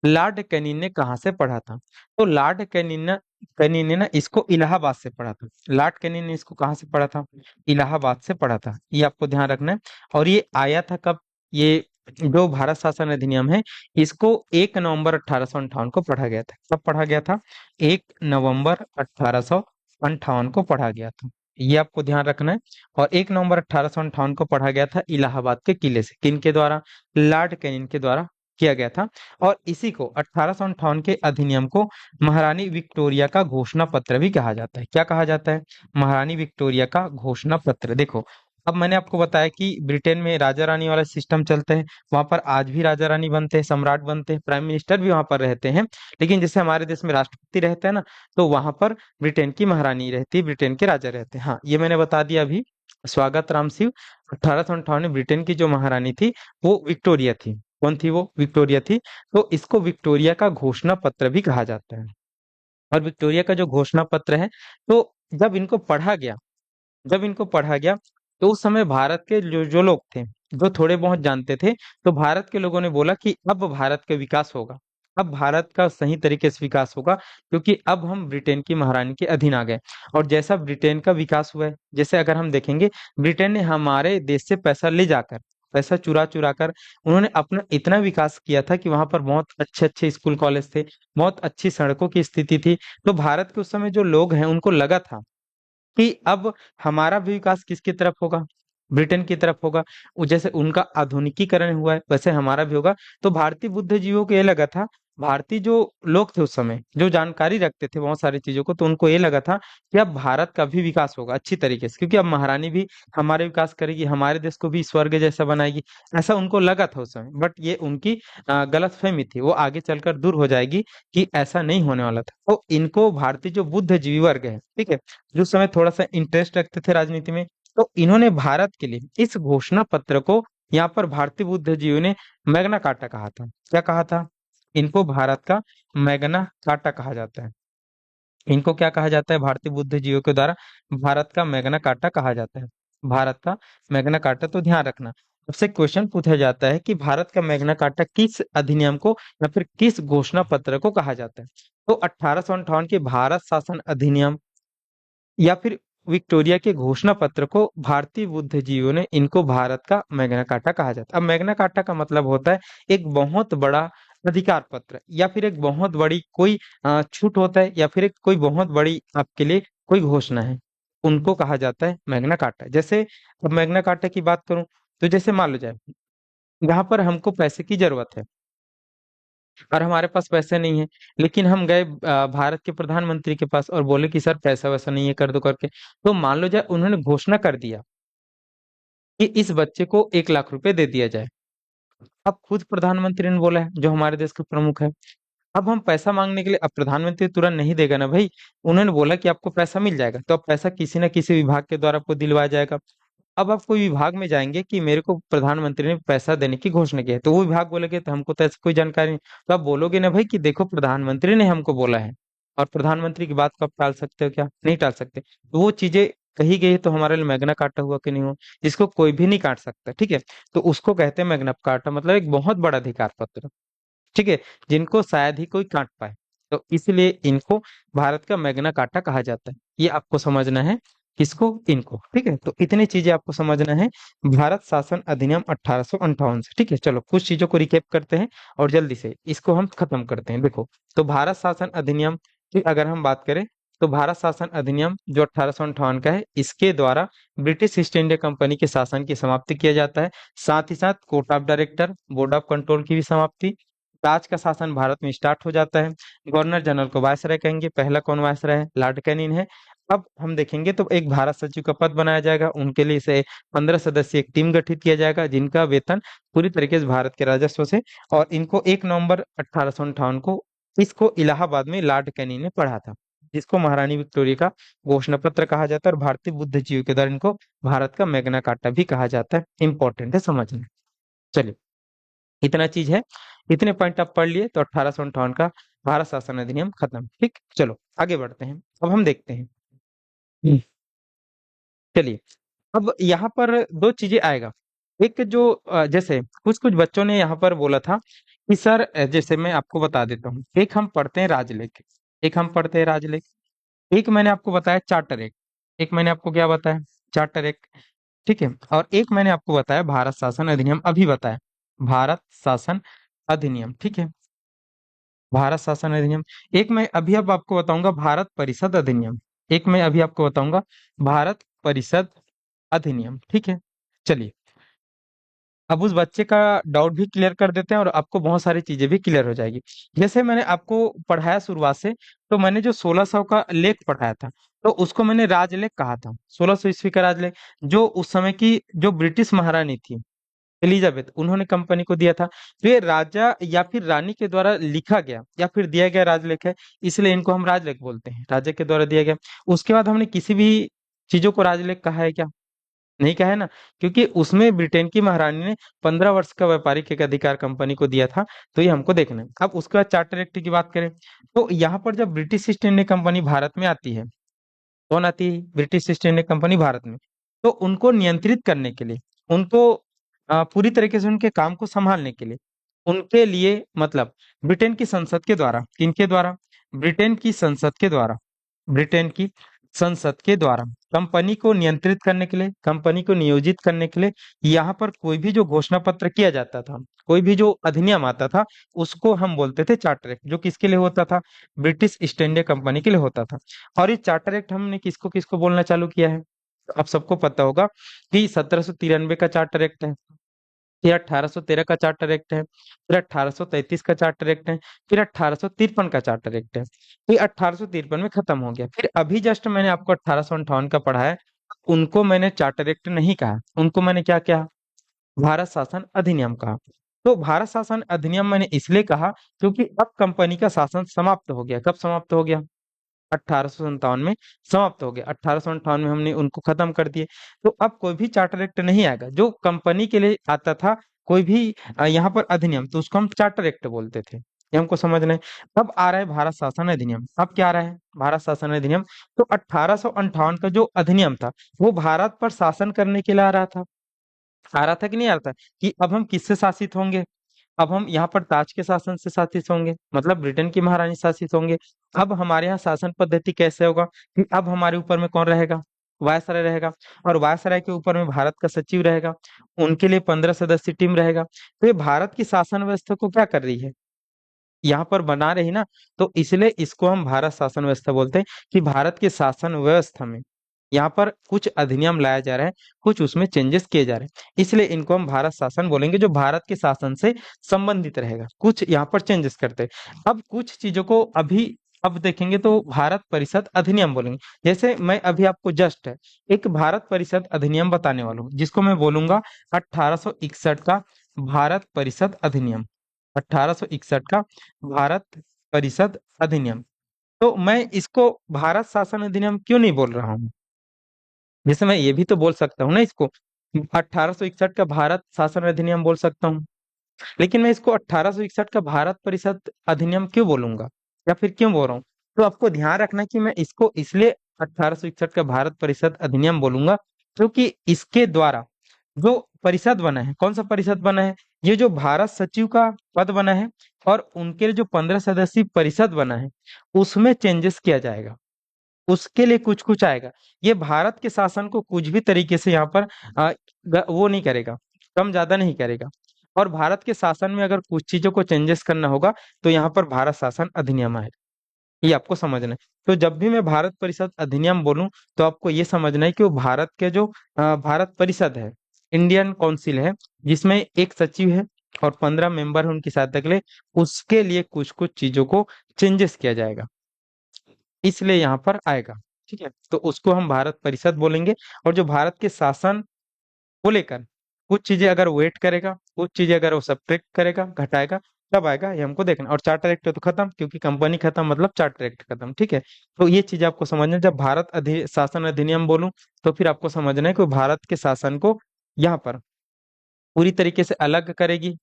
लॉर्ड कैनिंग ने कहाँ से पढ़ा था? तो लॉर्ड कैनिंग ने ना इसको इलाहाबाद से पढ़ा था। लॉर्ड कैनिंग ने इसको कहाँ से पढ़ा था? इलाहाबाद से पढ़ा था, ये आपको ध्यान रखना है। और ये आया था कब? ये जो भारत शासन अधिनियम है, इसको 1 नवंबर 1858 को पढ़ा गया था। कब पढ़ा गया था? 1 नवंबर 1858 को पढ़ा गया था, ये आपको ध्यान रखना है। और 1 नवंबर 1858 को पढ़ा गया था इलाहाबाद के किले से, किनके द्वारा? लॉर्ड कैनिंग के द्वारा किया गया था। और इसी को 1858 के अधिनियम को महारानी विक्टोरिया का घोषणा पत्र भी कहा जाता है। क्या कहा जाता है? महारानी विक्टोरिया का घोषणा पत्र। देखो, अब मैंने आपको बताया कि ब्रिटेन में राजा रानी वाला सिस्टम चलता है, वहां पर आज भी राजा रानी बनते हैं, सम्राट बनते हैं, प्राइम मिनिस्टर भी वहां पर रहते हैं। लेकिन जैसे हमारे देश में राष्ट्रपति रहते हैं ना, तो वहां पर ब्रिटेन की महारानी रहती है, ब्रिटेन के राजा रहते हैं। हाँ, ये मैंने बता दिया अभी। स्वागत राम सिंह। 1858 में ब्रिटेन की जो महारानी थी, वो विक्टोरिया थी। कौन थी वो? विक्टोरिया थी। तो इसको विक्टोरिया का घोषणा पत्र भी कहा जाता है। और विक्टोरिया का जो घोषणा पत्र है, तो जब इनको पढ़ा गया जब इनको पढ़ा गया, तो उस समय भारत के जो जो लोग थे, जो थोड़े बहुत जानते थे, तो भारत के लोगों ने बोला कि अब भारत का विकास होगा, अब भारत का सही तरीके से विकास होगा, क्योंकि अब हम ब्रिटेन की महारानी के अधीन आ गए। और जैसा ब्रिटेन का विकास हुआ है, जैसे अगर हम देखेंगे, ब्रिटेन ने हमारे देश से पैसा ले जाकर, पैसा चुरा चुरा कर, उन्होंने अपना इतना विकास किया था कि वहां पर बहुत अच्छे अच्छे स्कूल कॉलेज थे, बहुत अच्छी सड़कों की स्थिति थी। तो भारत के उस समय जो लोग हैं, उनको लगा था कि अब हमारा भी विकास किसकी तरफ होगा? ब्रिटेन की तरफ होगा। जैसे उनका आधुनिकीकरण हुआ है, वैसे हमारा भी होगा। तो भारतीय बुद्धिजीवियों को ये लगा था, भारतीय जो लोग थे उस समय, जो जानकारी रखते थे बहुत सारी चीजों को, तो उनको ये लगा था कि अब भारत का भी विकास होगा अच्छी तरीके से, क्योंकि अब महारानी भी हमारे विकास करेगी, हमारे देश को भी स्वर्ग जैसा बनाएगी। ऐसा उनको लगा था उस समय, बट ये उनकी गलतफहमी थी, वो आगे चलकर दूर हो जाएगी, कि ऐसा नहीं होने वाला था। तो इनको भारतीय जो बुद्धिजीवी वर्ग है, ठीक है, जो समय थोड़ा सा इंटरेस्ट रखते थे राजनीति में, तो इन्होंने भारत के लिए इस घोषणा पत्र को, यहाँ पर भारतीय बुद्धिजीवी ने मैग्ना कार्टा कहा था। क्या कहा था? इनको भारत का मैग्ना कार्टा कहा जाता है। इनको क्या कहा जाता है भारतीय बुद्धिजीवियों के द्वारा? भारत का मैग्ना कार्टा कहा जाता है। भारत का मैग्ना कार्टा। तो ध्यान रखना, सबसे क्वेश्चन पूछा जाता है कि भारत का मैग्ना कार्टा किस अधिनियम को या फिर किस घोषणा पत्र को कहा जाता है? तो 1858 के भारत शासन अधिनियम या फिर विक्टोरिया के घोषणा पत्र को भारतीय बुद्धिजीवियों ने, इनको भारत का मैग्ना कार्टा कहा जाता है। अब मैग्ना कार्टा का मतलब होता है एक बहुत बड़ा अधिकार पत्र, या फिर एक बहुत बड़ी कोई छूट होता है, या फिर एक कोई बहुत बड़ी आपके लिए कोई घोषणा है, उनको कहा जाता है मैग्ना कार्टा। जैसे अब मैग्ना कार्टा की बात करूं, तो जैसे मान लो जाए, यहाँ पर हमको पैसे की जरूरत है, और हमारे पास पैसे नहीं है, लेकिन हम गए भारत के प्रधानमंत्री के पास और बोले कि सर पैसा वैसा नहीं है, कर दो करके। तो मान लो जाए उन्होंने घोषणा कर दिया कि इस बच्चे को 1 लाख रुपए दे दिया जाए। अब खुद प्रधानमंत्री ने बोला है, जो हमारे देश के प्रमुख है। अब हम पैसा मांगने के लिए, अब प्रधानमंत्री तुरंत नहीं देगा ना भाई। उन्होंने बोला कि आपको पैसा मिल जाएगा, तो अब पैसा किसी न किसी विभाग के द्वारा आपको दिलवाया जाएगा। अब आप कोई विभाग में जाएंगे कि मेरे को प्रधानमंत्री ने पैसा देने की घोषणा की है, तो वो विभाग बोलेगे तो हमको तो ऐसी कोई जानकारी नहीं। तो आप बोलोगे ना भाई कि देखो प्रधानमंत्री ने हमको बोला है, और प्रधानमंत्री की बात को आप टाल सकते हो क्या? नहीं टाल सकते। तो वो चीजें कही गई है, तो हमारे लिए मैग्ना कार्टा हुआ कि नहीं हुआ? जिसको कोई भी नहीं काट सकता, ठीक है। तो उसको कहते हैं मैग्ना कार्टा, मतलब एक बहुत बड़ा अधिकार पत्र, ठीक है, जिनको शायद ही कोई काट पाए। तो इसलिए इनको भारत का मैग्ना कार्टा कहा जाता है। ये आपको समझना है, किसको? इनको, ठीक है। तो इतनी चीजें आपको समझना है भारत शासन अधिनियम 1858 से, ठीक है। चलो कुछ चीजों को रिकेप करते हैं और जल्दी से इसको हम खत्म करते हैं। देखो, तो भारत शासन अधिनियम की अगर हम बात करें, तो भारत शासन अधिनियम जो 1858 का है, इसके द्वारा ब्रिटिश ईस्ट इंडिया कंपनी के शासन की समाप्ति किया जाता है। साथ ही साथ court of director, board of control की भी समाप्ति। ताज का शासन भारत में स्टार्ट हो जाता है। गवर्नर जनरल को वायसराय कहेंगे। पहला कौन वायसराय है? लॉर्ड कैनिंग है। अब हम देखेंगे तो एक भारत सचिव का पद बनाया जाएगा, उनके लिए से 15 सदस्यीय एक टीम गठित किया जाएगा, जिनका वेतन पूरी तरीके से भारत के राजस्व से। और इनको 1 नवंबर 1858 को इसको इलाहाबाद में लॉर्ड कैनिंग ने पढ़ा था, जिसको महारानी विक्टोरिया का घोषणा पत्र कहा जाता है। और भारतीय बुद्धिजीवी के द्वारा इनको भारत का मैग्ना कार्टा भी कहा जाता है। इंपॉर्टेंट है समझना। चलिए, इतना चीज है, इतने पॉइंट आप पढ़ लिए तो 1858 का भारत शासन अधिनियम खत्म। ठीक, चलो आगे बढ़ते हैं। अब हम देखते हैं। हम्म, चलिए, अब यहाँ पर दो चीजें आएगा। एक जो जैसे कुछ कुछ बच्चों ने यहाँ पर बोला था कि सर जैसे मैं आपको बता देता हूँ, एक हम पढ़ते हैं राजलेख, एक हम पढ़ते हैं राजलेख, एक मैंने आपको बताया चार्टर एक्ट, एक मैंने आपको क्या बताया? चार्टर एक्ट, ठीक है। और एक मैंने आपको बताया भारत शासन अधिनियम, अभी बताया भारत शासन अधिनियम, ठीक है, भारत शासन अधिनियम। एक मैं अभी अब आपको बताऊंगा भारत परिषद अधिनियम, एक मैं अभी आपको बताऊंगा भारत परिषद अधिनियम, ठीक है। चलिए, अब उस बच्चे का डाउट भी क्लियर कर देते हैं और आपको बहुत सारी चीजें भी क्लियर हो जाएगी। जैसे मैंने आपको पढ़ाया शुरुआत से, तो मैंने जो 1600 का लेख पढ़ाया था, तो उसको मैंने राजलेख कहा था। 1600 ईस्वी का राजलेख, जो उस समय की जो ब्रिटिश महारानी थी एलिजाबेथ, उन्होंने कंपनी को दिया था। तो ये राजा या फिर रानी के द्वारा लिखा गया या फिर दिया गया राजलेख है, इसलिए इनको हम राजलेख बोलते हैं, राजा के द्वारा दिया गया। उसके बाद हमने किसी भी चीजों को राजलेख कहा है क्या? नहीं कहा है ना, क्योंकि उसमें ब्रिटेन की महारानी ने 15 वर्ष का व्यापारिक एक अधिकार कंपनी को दिया था। तो ये हमको देखना है। अब उसके बाद चार्टर एक्ट की बात करें, तो यहाँ पर जब British east India company Bharat में आती है, कौन आती है? British east India company Bharat में। तो उनको नियंत्रित करने के लिए, उनको पूरी तरीके से उनके काम को संभालने के लिए, उनके लिए मतलब ब्रिटेन की संसद के द्वारा, किनके द्वारा? ब्रिटेन की संसद के द्वारा, ब्रिटेन की संसद के द्वारा कंपनी को नियंत्रित करने के लिए, कंपनी को नियोजित करने के लिए, यहाँ पर कोई भी जो घोषणा पत्र किया जाता था, कोई भी जो अधिनियम आता था, उसको हम बोलते थे चार्टर एक्ट। जो किसके लिए होता था? ब्रिटिश ईस्ट इंडिया कंपनी के लिए होता था। और ये चार्टर एक्ट हमने किसको किसको बोलना चालू किया है? तो आप सबको पता होगा कि 1793 का चार्टर एक्ट है, फिर 1813 का चार्टर एक्ट है, फिर 1833 का चार्टर एक्ट है, फिर 1853 का चार्टर एक्ट है। फिर 1853 में खत्म हो गया। फिर अभी जस्ट मैंने आपको 1858 का पढ़ा है, उनको मैंने चार्टर एक्ट नहीं कहा, उनको मैंने क्या कहा? भारत शासन अधिनियम कहा। तो भारत शासन अधिनियम मैंने इसलिए कहा क्योंकि अब कंपनी का शासन समाप्त हो गया। कब समाप्त हो गया? 1857 में समाप्त हो गया। 1858 में हमने उनको खत्म कर दिए। तो अब कोई भी चार्टर एक्ट नहीं आएगा जो कंपनी के लिए आता था, कोई भी यहाँ पर अधिनियम, तो उसको हम चार्टर एक्ट बोलते थे। ये हमको समझना है। अब आ रहा है भारत शासन अधिनियम। अब क्या आ रहा है? भारत शासन अधिनियम। तो 1858 का जो अधिनियम था, वो भारत पर शासन करने के लिए आ रहा था कि नहीं आ रहा था? कि अब हम किससे शासित होंगे? अब हम यहाँ पर ताज के शासन से शासित होंगे, मतलब ब्रिटेन की महारानी शासित होंगे। अब हमारे यहाँ शासन पद्धति कैसे होगा कि अब हमारे ऊपर में कौन रहेगा? वायसराय रहेगा। और वायसराय के ऊपर में भारत का सचिव रहेगा, उनके लिए 15 सदस्यीय टीम रहेगा। तो ये भारत की शासन व्यवस्था को क्या कर रही है? यहाँ पर बना रही ना। तो इसलिए इसको हम भारत शासन व्यवस्था बोलते हैं, कि भारत की शासन व्यवस्था में यहाँ पर कुछ अधिनियम लाया जा रहा है, कुछ उसमें चेंजेस किए जा रहे हैं, इसलिए इनको हम भारत शासन बोलेंगे, जो भारत के शासन से संबंधित रहेगा। कुछ यहाँ पर चेंजेस करते हैं। अब कुछ चीजों को अभी अब देखेंगे तो भारत परिषद अधिनियम बोलेंगे। जैसे मैं अभी आपको जस्ट एक भारत परिषद अधिनियम बताने वाला हूँ, जिसको मैं बोलूंगा 1861 का भारत परिषद अधिनियम। 1861 का भारत परिषद अधिनियम। तो मैं इसको भारत शासन अधिनियम क्यों नहीं बोल रहा हूँ? जैसे मैं ये भी तो बोल सकता हूँ ना इसको, 1861 का भारत शासन अधिनियम बोल सकता हूँ, लेकिन मैं इसको 1861 का भारत परिषद अधिनियम क्यों बोलूंगा, या फिर क्यों बोल रहा हूँ? तो आपको ध्यान रखना कि मैं इसको इसलिए 1861 का भारत परिषद अधिनियम बोलूंगा, क्योंकि इसके द्वारा जो परिषद बना है, कौन सा परिषद बना है, ये जो भारत सचिव का पद बना है और उनके लिए जो 15 सदस्यीय परिषद बना है, उसमें चेंजेस किया जाएगा। उसके लिए कुछ कुछ आएगा। ये भारत के शासन को कुछ भी तरीके से यहाँ पर वो नहीं करेगा, कम ज्यादा नहीं करेगा। और भारत के शासन में अगर कुछ चीजों को चेंजेस करना होगा तो यहाँ पर भारत शासन अधिनियम आएगा। ये आपको समझना है। तो जब भी मैं भारत परिषद अधिनियम बोलूं तो आपको ये समझना है कि वो भारत के जो भारत परिषद है, इंडियन काउंसिल है, जिसमें एक सचिव है और 15 मेंबर है उनकी सहायता के लिए, उसके लिए कुछ कुछ चीजों को चेंजेस किया जाएगा, इसलिए यहाँ पर आएगा। ठीक है, तो उसको हम भारत परिषद बोलेंगे। और जो भारत के शासन को लेकर कुछ चीजें अगर वेट करेगा, कुछ चीजें अगर वो सब्ट्रैक्ट करेगा, घटाएगा, तब आएगा, ये हमको देखना। और चार्टर एक्ट तो खत्म, क्योंकि कंपनी खत्म मतलब चार्टर एक्ट खत्म। ठीक है, तो ये चीज आपको समझना है। जब भारत शासन अधिनियम बोलूं तो फिर आपको समझना है कि भारत के शासन को यहाँ पर पूरी तरीके से अलग करेगी,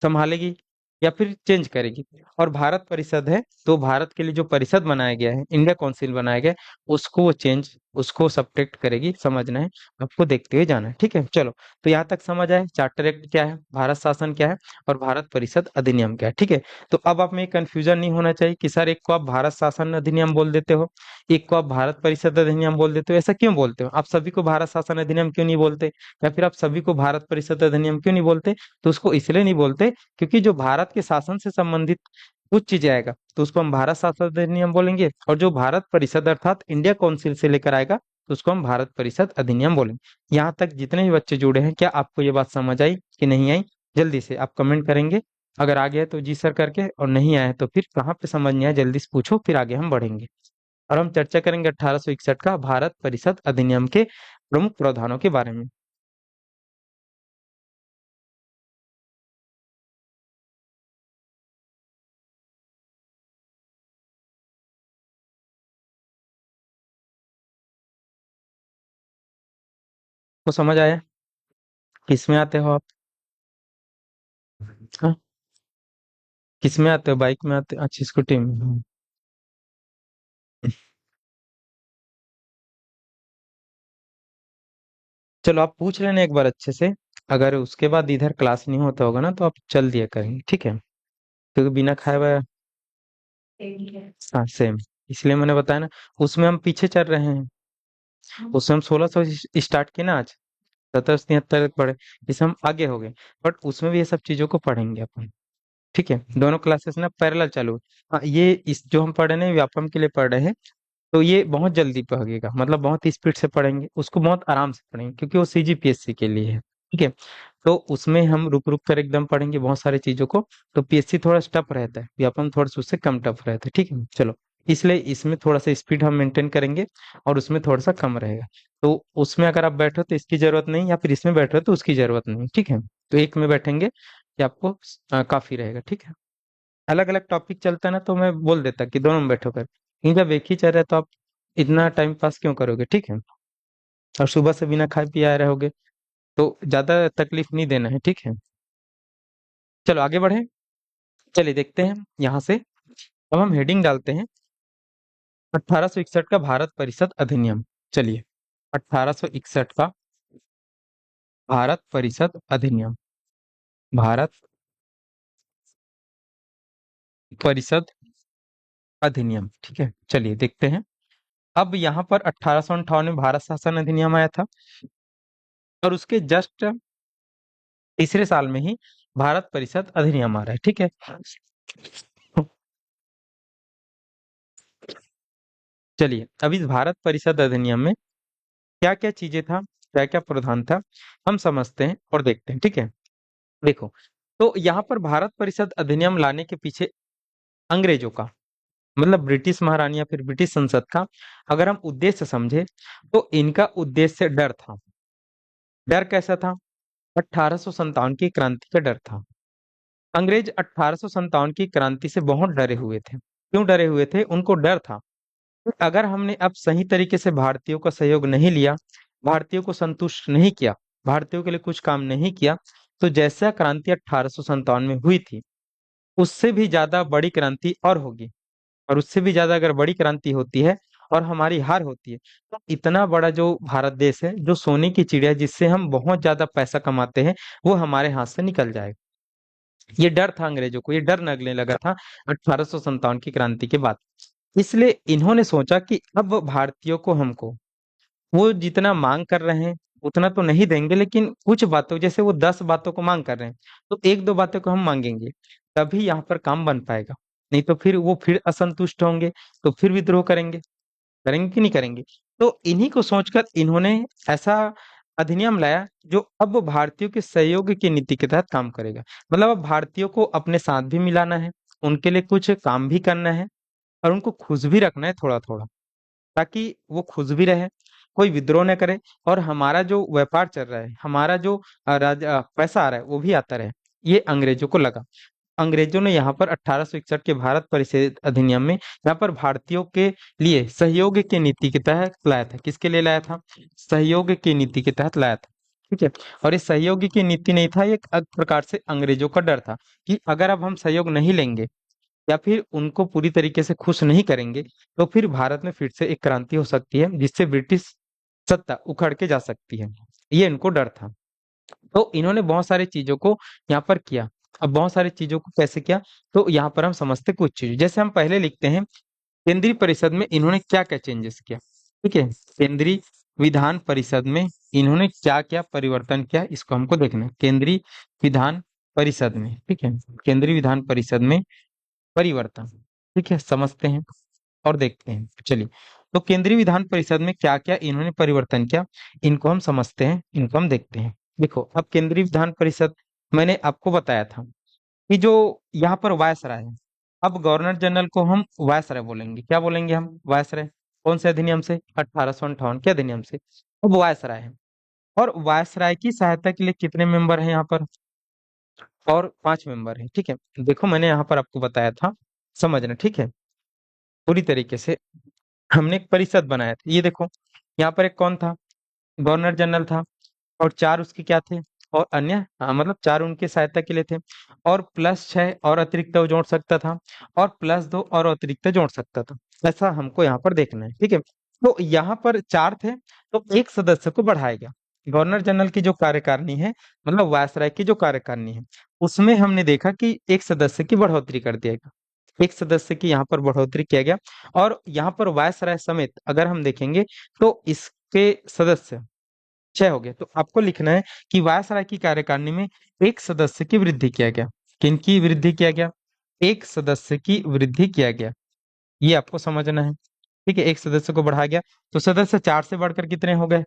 संभालेगी, या फिर चेंज करेगी। और भारत परिषद है तो भारत के लिए जो परिषद बनाया गया है, इंडिया काउंसिल बनाया गया है, उसको वो चेंज, उसको सब्ट्रैक्ट करेगी, समझना है, आपको देखते हुए जाना है। ठीक है, चलो। तो यहाँ तक समझ आए चार्टर एक्ट क्या है, भारत शासन क्या है, और भारत परिषद अधिनियम क्या है। ठीक है, तो अब आप में कंफ्यूजन नहीं होना चाहिए कि सर एक को आप भारत शासन अधिनियम बोल देते हो, एक को आप भारत परिषद अधिनियम बोल देते हो। ऐसा क्यों बोलते हो? आप सभी को भारत शासन अधिनियम क्यों नहीं बोलते, या फिर आप सभी को भारत परिषद अधिनियम क्यों नहीं बोलते? तो उसको इसलिए नहीं बोलते क्योंकि जो भारत के शासन से संबंधित कुछ चीजें आएगा तो उसको हम भारत शासन अधिनियम बोलेंगे, और जो भारत परिषद अर्थात इंडिया काउंसिल से लेकर आएगा तो उसको हम भारत परिषद अधिनियम बोलेंगे। यहाँ तक जितने भी बच्चे जुड़े हैं, क्या आपको ये बात समझ आई कि नहीं आई? जल्दी से आप कमेंट करेंगे। अगर आ गया तो जी सर करके, और नहीं आया तो फिर कहाँ पे समझ नहीं आया जल्दी से पूछो, फिर आगे हम बढ़ेंगे। और हम चर्चा करेंगे 1861 का भारत परिषद अधिनियम के प्रमुख प्रावधानों के बारे में। तो समझ आया? किस में आते हो आप? हाँ? किस में आते हो, बाइक में आते हो? अच्छी स्कूटी में। चलो आप पूछ लेना एक बार अच्छे से। अगर उसके बाद इधर क्लास नहीं होता होगा ना तो आप चल दिया करेंगे, ठीक है? क्योंकि बिना खाए हुए, हाँ सेम, इसलिए मैंने बताया ना। उसमें हम पीछे चल रहे हैं, उसमें हम 1600 स्टार्ट किए ना आज, 1773 तक पढ़े, इसमें हम आगे हो गए। बट उसमें भी ये सब चीजों को पढ़ेंगे अपन। ठीक है, दोनों क्लासेस ना पैरेलल चालू है। हाँ, ये इस जो हम पढ़ रहे हैं व्यापम के लिए पढ़ रहे हैं, तो ये बहुत जल्दी पढ़ेगा, मतलब बहुत स्पीड से पढ़ेंगे, उसको बहुत आराम से पढ़ेंगे, क्योंकि वो सीजीपीएससी के लिए है। ठीक है, तो उसमें हम रुक रुक कर एकदम पढ़ेंगे बहुत सारी चीजों को। तो पीएससी थोड़ा टफ रहता है, व्यापम थोड़ा सा उससे कम टफ रहता है। ठीक है, चलो। इसलिए इसमें थोड़ा सा स्पीड हम मेंटेन करेंगे, और उसमें थोड़ा सा कम रहेगा। तो उसमें अगर आप बैठो तो इसकी जरूरत नहीं, या फिर इसमें बैठ रहे हो तो उसकी जरूरत नहीं। ठीक है, तो एक में बैठेंगे कि आपको काफी रहेगा। ठीक है, अलग अलग टॉपिक चलता है ना तो मैं बोल देता कि दोनों में बैठो कर, लेकिन जब एक ही चल रहा है तो आप इतना टाइम पास क्यों करोगे? ठीक है, और सुबह से बिना खाए पिए आए रहोगे तो ज्यादा तकलीफ नहीं देना है। ठीक है, चलो आगे बढ़े। चलिए देखते हैं यहाँ से। अब हम हेडिंग डालते हैं 1861 का भारत परिषद अधिनियम। चलिए, 1861 का भारत परिषद अधिनियम, भारत परिषद अधिनियम। ठीक है, चलिए देखते हैं। अब यहाँ पर 1858 में भारत शासन अधिनियम आया था, और उसके जस्ट तीसरे साल में ही भारत परिषद अधिनियम आ रहा है। ठीक है, चलिए अब इस भारत परिषद अधिनियम में क्या क्या चीजें था, क्या क्या प्रावधान था, हम समझते हैं और देखते हैं। ठीक है, देखो, तो यहाँ पर भारत परिषद अधिनियम लाने के पीछे अंग्रेजों का मतलब ब्रिटिश महारानी या फिर ब्रिटिश संसद का अगर हम उद्देश्य समझे तो इनका उद्देश्य डर था। डर कैसा था? 1857 की क्रांति का डर था। अंग्रेज 1857 की क्रांति से बहुत डरे हुए थे। क्यों डरे हुए थे? उनको डर था कि अगर हमने अब सही तरीके से भारतीयों का सहयोग नहीं लिया, भारतीयों को संतुष्ट नहीं किया, भारतीयों के लिए कुछ काम नहीं किया, तो जैसा क्रांति 1857 में हुई थी उससे भी ज्यादा बड़ी क्रांति और होगी। और उससे भी ज्यादा अगर बड़ी क्रांति होती है और हमारी हार होती है तो इतना बड़ा जो भारत देश है, जो सोने की चिड़िया जिससे हम बहुत ज्यादा पैसा कमाते हैं, वो हमारे हाथ से निकल जाएगा। ये डर था अंग्रेजों को, ये डर लगने लगा था 1857 की क्रांति के बाद। इसलिए इन्होंने सोचा कि अब भारतीयों को हमको वो जितना मांग कर रहे हैं उतना तो नहीं देंगे, लेकिन कुछ बातों, जैसे वो 10 बातों को मांग कर रहे हैं, तो एक दो बातों को हम मांगेंगे, तभी यहाँ पर काम बन पाएगा। नहीं तो फिर वो फिर असंतुष्ट होंगे, तो फिर विद्रोह करेंगे। करेंगे कि नहीं करेंगे? तो इन्हीं को सोचकर इन्होंने ऐसा अधिनियम लाया जो अब भारतीयों के सहयोग की नीति के तहत काम करेगा। मतलब अब भारतीयों को अपने साथ भी मिलाना है, उनके लिए कुछ काम भी करना है, और उनको खुश भी रखना है थोड़ा थोड़ा, ताकि वो खुश भी रहे, कोई विद्रोह न करे, और हमारा जो व्यापार चल रहा है, हमारा जो पैसा आ रहा है वो भी आता रहे। ये अंग्रेजों को लगा। अंग्रेजों ने यहाँ पर 1861 के भारत परिषद अधिनियम में यहाँ पर भारतीयों के लिए सहयोग की नीति के तहत लाया था। किसके लिए लाया था? सहयोग की नीति के तहत लाया था। ठीक है। और इस सहयोग की नीति नहीं था, ये एक प्रकार से अंग्रेजों का डर था कि अगर अब हम सहयोग नहीं लेंगे या फिर उनको पूरी तरीके से खुश नहीं करेंगे, तो फिर भारत में फिर से एक क्रांति हो सकती है जिससे ब्रिटिश सत्ता उखड़ के जा सकती है। ये इनको डर था। तो इन्होंने बहुत सारी चीजों को यहाँ पर किया। अब बहुत सारी चीजों को कैसे किया, तो यहाँ पर हम समझते कुछ चीज। जैसे हम पहले लिखते हैं केंद्रीय परिषद में इन्होंने क्या क्या चेंजेस किया। ठीक है। केंद्रीय विधान परिषद में इन्होंने क्या क्या परिवर्तन किया, इसको हमको देखना है। केंद्रीय विधान परिषद में, ठीक है, केंद्रीय विधान परिषद में परिवर्तन। ठीक है, समझते हैं और देखते हैं। चलिए, तो केंद्रीय विधान परिषद में क्या क्या इन्होंने परिवर्तन किया, इनको हम समझते हैं, इनको हम देखते हैं। देखो, अब केंद्रीय विधान परिषद मैंने आपको बताया था कि जो यहाँ पर वायसराय है, अब गवर्नर जनरल को हम वायसराय बोलेंगे। क्या बोलेंगे हम? वायसराय। कौन से अधिनियम से? 1858 के अधिनियम से। अब वायसराय है, और वायसराय की सहायता के लिए कितने मेंबर हैं यहाँ पर? और 5 मेंबर हैं। ठीक है। देखो, मैंने यहाँ पर आपको बताया था, समझना। ठीक है, पूरी तरीके से हमने एक परिषद बनाया था। ये देखो, यहाँ पर एक कौन था? गवर्नर जनरल था, और 4 उसके क्या थे? और अन्य, हाँ, मतलब 4 उनके सहायता के लिए थे, और +6 और अतिरिक्त वो जोड़ सकता था, और +2 और अतिरिक्त जोड़ सकता था। ऐसा हमको यहाँ पर देखना है। ठीक है। तो यहाँ पर 4 थे, तो एक सदस्य को बढ़ाया गया। गवर्नर जनरल की जो कार्यकारिणी है, मतलब वायसराय की जो कार्यकारिणी है, उसमें हमने देखा कि एक सदस्य की बढ़ोतरी कर दिया गया। एक सदस्य की यहाँ पर बढ़ोतरी किया गया। और यहाँ पर वायसराय समेत अगर हम देखेंगे तो इसके सदस्य 6 हो गए। तो आपको लिखना है कि वायसराय की कार्यकारिणी में एक सदस्य की वृद्धि किया गया। किनकी वृद्धि किया गया? एक सदस्य की वृद्धि किया गया। ये आपको समझना है। ठीक है, एक सदस्य को बढ़ाया गया, तो सदस्य 4 से बढ़कर कितने हो गए?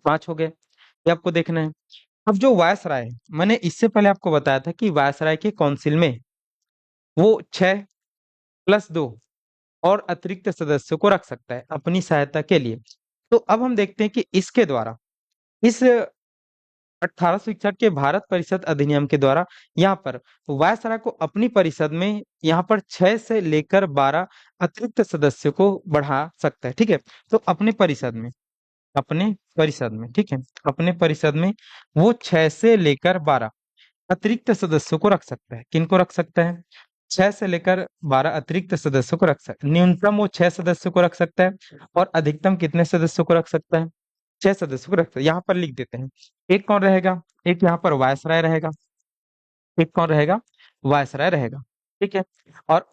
5 हो गए। ये आपको देखना है। अब जो वायसराय है, मैंने इससे पहले आपको बताया था कि वायसराय के काउंसिल में वो 6 + 2 और अतिरिक्त सदस्यों को रख सकता है अपनी सहायता के लिए। तो अब हम देखते हैं कि इसके द्वारा, इस 1861 के भारत परिषद अधिनियम के द्वारा यहाँ पर वायसराय को अपनी परिषद में यहाँ पर 6 से लेकर 12 अतिरिक्त सदस्यों को बढ़ा सकता है। ठीक है। तो अपने परिषद में, अपने परिषद में, ठीक है, अपने परिषद में वो 6 से लेकर 12 अतिरिक्त सदस्यों को रख सकता है। किनको रख सकता है? 6 से लेकर 12 अतिरिक्त सदस्यों को रख सकता है। न्यूनतम वो 6 सदस्यों को रख सकता है, और अधिकतम कितने सदस्यों को रख सकता है? 6 सदस्यों को रख सकता है। यहाँ पर लिख देते हैं। एक कौन रहेगा? एक यहाँ पर वायसराय रहेगा। एक कौन रहेगा? वायसराय रहेगा। ठीक है। और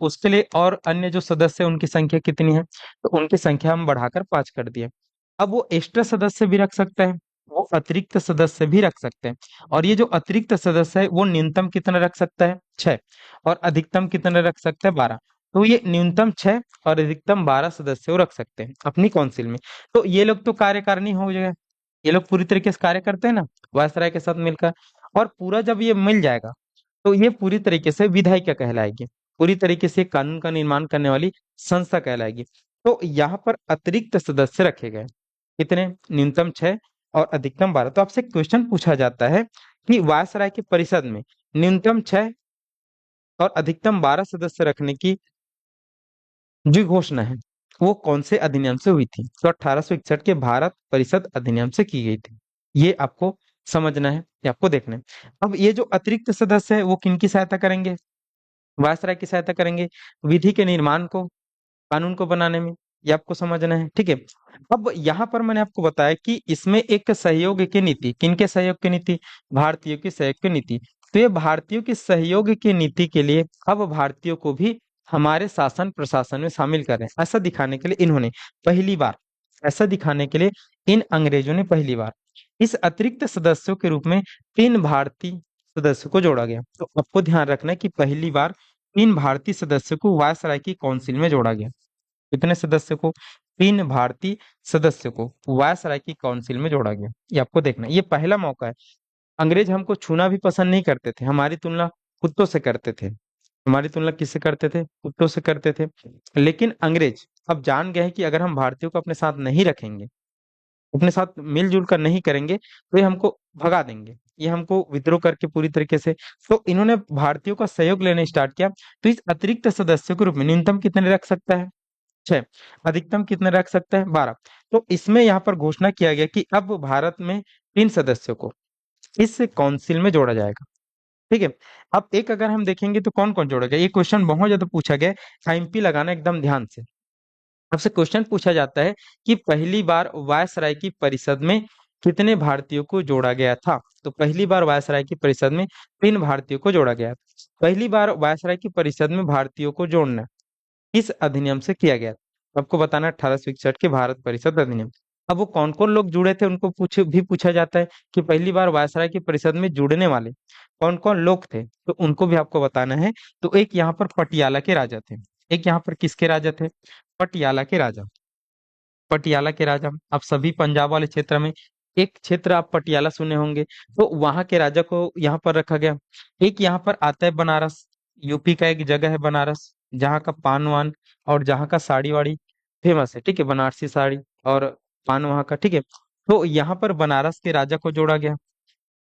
उसके लिए और अन्य जो सदस्य हैं, उनकी संख्या कितनी है? तो उनकी संख्या हम बढ़ाकर 5 कर दिए। अब वो एक्स्ट्रा सदस्य भी रख सकते हैं, वो अतिरिक्त सदस्य भी रख सकते हैं। और ये जो अतिरिक्त सदस्य है, वो न्यूनतम कितना रख सकता है? 6। और अधिकतम कितना रख सकता है? 12। तो ये न्यूनतम 6 और अधिकतम 12 सदस्य वो रख सकते हैं अपनी काउंसिल में। तो ये लोग तो कार्यकारिणी हो जाएगा, ये लोग पूरी तरीके से कार्य करते हैं ना वायसराय के साथ मिलकर। और पूरा जब ये मिल जाएगा, तो ये पूरी तरीके से विधायिका कहलाएगी। पूरी तरीके से कानून का निर्माण करने वाली संस्था कहलाएगी। तो यहाँ पर अतिरिक्त सदस्य रखे गए, कितने? न्यूनतम 6 और अधिकतम 12। तो आपसे क्वेश्चन पूछा जाता है कि वायसराय की परिषद में न्यूनतम 6 और अधिकतम 12 सदस्य रखने की जो घोषणा है वो कौन से अधिनियम से हुई थी? तो 1861 के भारत परिषद अधिनियम से की गई थी। ये आपको समझना है, ये आपको देखना है। अब ये जो अतिरिक्त सदस्य है वो किनकी सहायता करेंगे? वायसराय की सहायता करेंगे विधि के निर्माण को, कानून को बनाने में। ये आपको समझना है, ठीक है। अब यहाँ पर मैंने आपको बताया कि इसमें एक सहयोग की नीति, किनके सहयोग की नीति? भारतीयों की सहयोग की नीति। तो ये भारतीयों की सहयोग की नीति के लिए अब भारतीयों को भी हमारे शासन प्रशासन में शामिल कर रहे हैं, ऐसा दिखाने के लिए इन्होंने पहली बार, ऐसा दिखाने के लिए इन अंग्रेजों ने पहली बार इस अतिरिक्त सदस्यों के रूप में 3 भारतीय सदस्यों को जोड़ा गया। तो आपको ध्यान रखना है कि पहली बार 3 भारतीय सदस्यों को वायसराय की काउंसिल में जोड़ा गया। कितने सदस्य को? 3 भारतीय सदस्य को वायसराय की काउंसिल में जोड़ा गया। ये आपको देखना है, ये पहला मौका है। अंग्रेज हमको छूना भी पसंद नहीं करते थे, हमारी तुलना कुत्तों से करते थे। हमारी तुलना किससे करते थे? कुत्तों से करते थे। लेकिन अंग्रेज अब जान गए हैं कि अगर हम भारतीयों को अपने साथ नहीं रखेंगे, अपने साथ मिलजुल कर नहीं करेंगे, तो ये हमको भगा देंगे, ये हमको विद्रोह करके पूरी तरीके से। तो इन्होंने भारतीयों का सहयोग लेने स्टार्ट किया। तो इस अतिरिक्त सदस्यों के रूप में न्यूनतम कितने रख सकता है? 6। अधिकतम कितने रख सकता है? 12। तो इसमें यहाँ पर घोषणा किया गया कि अब भारत में 3 सदस्यों को इस काउंसिल में जोड़ा जाएगा, ठीक है। अब एक अगर हम देखेंगे तो कौन कौन जोड़ा गया, ये क्वेश्चन बहुत ज्यादा पूछा गया है, एमपी लगाना एकदम ध्यान से। आपसे क्वेश्चन पूछा जाता है कि पहली बार वायसराय की परिषद में कितने भारतीयों को जोड़ा गया था? तो पहली बार वायसराय की परिषद में 3 भारतीयों को जोड़ा गया। पहली बार वायसराय की परिषद में भारतीयों को जोड़ना किस अधिनियम से किया गया? आपको बताना 1861 के भारत परिषद अधिनियम। अब वो कौन कौन लोग जुड़े थे उनको पूछा जाता है कि पहली बार वायसराय की परिषद में जुड़ने वाले कौन कौन लोग थे, तो उनको भी आपको बताना है। तो एक यहाँ पर पटियाला के राजा थे, एक यहाँ पर किसके राजा थे? पटियाला के राजा। पटियाला के राजा, आप सभी पंजाब वाले क्षेत्र में एक क्षेत्र आप पटियाला सुने होंगे, तो वहां के राजा को यहाँ पर रखा गया। एक यहाँ पर आता है बनारस, यूपी का एक जगह है बनारस, जहाँ का पान वान और जहाँ का साड़ी वाड़ी फेमस है, ठीक है, बनारसी साड़ी और पान वहाँ का, ठीक है। तो यहाँ पर बनारस के राजा को जोड़ा गया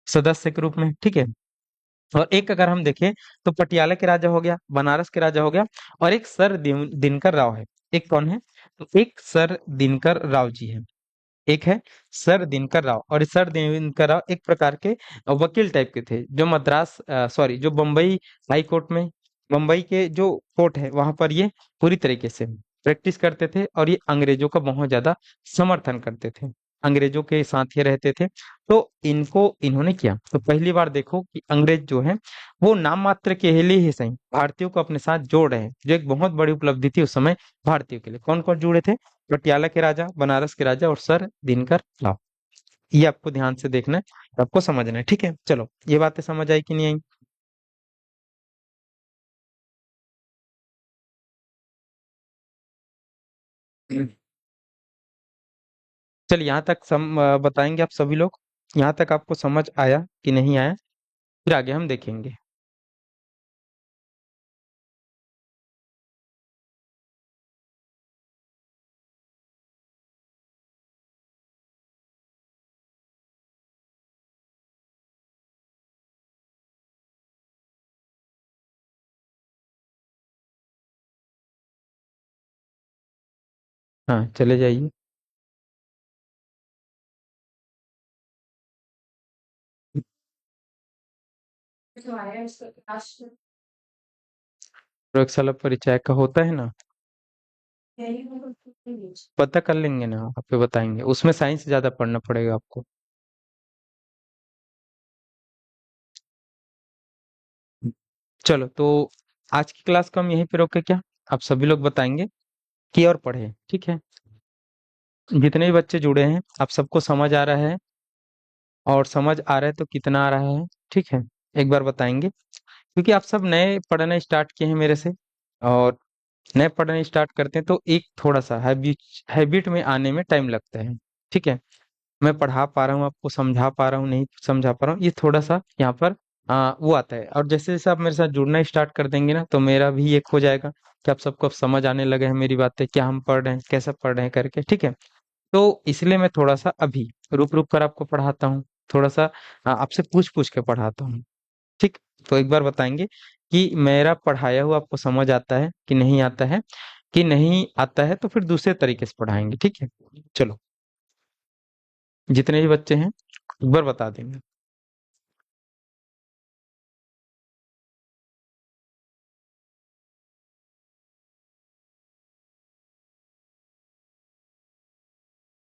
सदस्य के रूप में, ठीक है। और एक अगर हम देखें तो पटियाला के राजा हो गया, बनारस के राजा हो गया, और एक सर दिनकर राव है। एक कौन है? तो एक सर दिनकर राव जी है, एक है सर दिनकर राव। और इस सर दिनकर राव एक प्रकार के वकील टाइप के थे, जो मद्रास सॉरी जो बम्बई हाई कोर्ट में, बम्बई के जो कोर्ट है वहां पर ये पूरी तरीके से प्रैक्टिस करते थे, और ये अंग्रेजों का बहुत ज्यादा समर्थन करते थे, अंग्रेजों के साथ ही रहते थे। तो इनको इन्होंने किया। तो पहली बार देखो कि अंग्रेज जो है वो नाम मात्र के लिए ही सही भारतीयों को अपने साथ जोड़ रहे हैं, जो एक बहुत बड़ी उपलब्धि थी उस समय भारतीयों के लिए। कौन कौन जुड़े थे? पटियाला के राजा, बनारस के राजा और सर दिनकर राव। ये आपको ध्यान से देखना है, आपको समझना है, ठीक है। चलो, ये बातें समझ आई कि नहीं आई? चल, यहाँ तक बताएंगे आप सभी लोग, यहाँ तक आपको समझ आया कि नहीं आया? फिर आगे हम देखेंगे। हाँ, चले जाइए। प्रयोगशाला परिचय का होता है ना, पता कर लेंगे ना, आपको बताएंगे, उसमें साइंस ज्यादा पढ़ना पड़ेगा आपको। चलो, तो आज की क्लास को हम यहीं पे रोके क्या? आप सभी लोग बताएंगे कि और पढ़े, ठीक है। जितने भी बच्चे जुड़े हैं आप सबको समझ आ रहा है, और समझ आ रहा है तो कितना आ रहा है, ठीक है, एक बार बताएंगे। क्योंकि आप सब नए पढ़ना स्टार्ट किए हैं मेरे से, और नए पढ़ना स्टार्ट करते हैं तो एक थोड़ा सा हैबिट में आने में टाइम लगता है, ठीक है। मैं पढ़ा पा रहा हूँ, आपको समझा पा रहा हूँ, नहीं समझा पा रहा हूँ, ये थोड़ा सा यहाँ पर वो आता है। और जैसे जैसे आप मेरे साथ जुड़ना स्टार्ट कर देंगे ना, तो मेरा भी एक हो जाएगा कि आप सबको अब समझ आने लगे हैं मेरी बातें, क्या हम पढ़ रहे हैं, कैसे पढ़ रहे हैं करके, ठीक है। तो इसलिए मैं थोड़ा सा अभी रुक रुक कर आपको पढ़ाता हूँ, थोड़ा सा आपसे पूछ पूछ के पढ़ाता हूँ, ठीक। तो एक बार बताएंगे कि मेरा पढ़ाया हुआ आपको समझ आता है कि नहीं आता है, कि नहीं आता है तो फिर दूसरे तरीके से पढ़ाएंगे, ठीक है। चलो, जितने भी बच्चे हैं एक बार बता देंगे।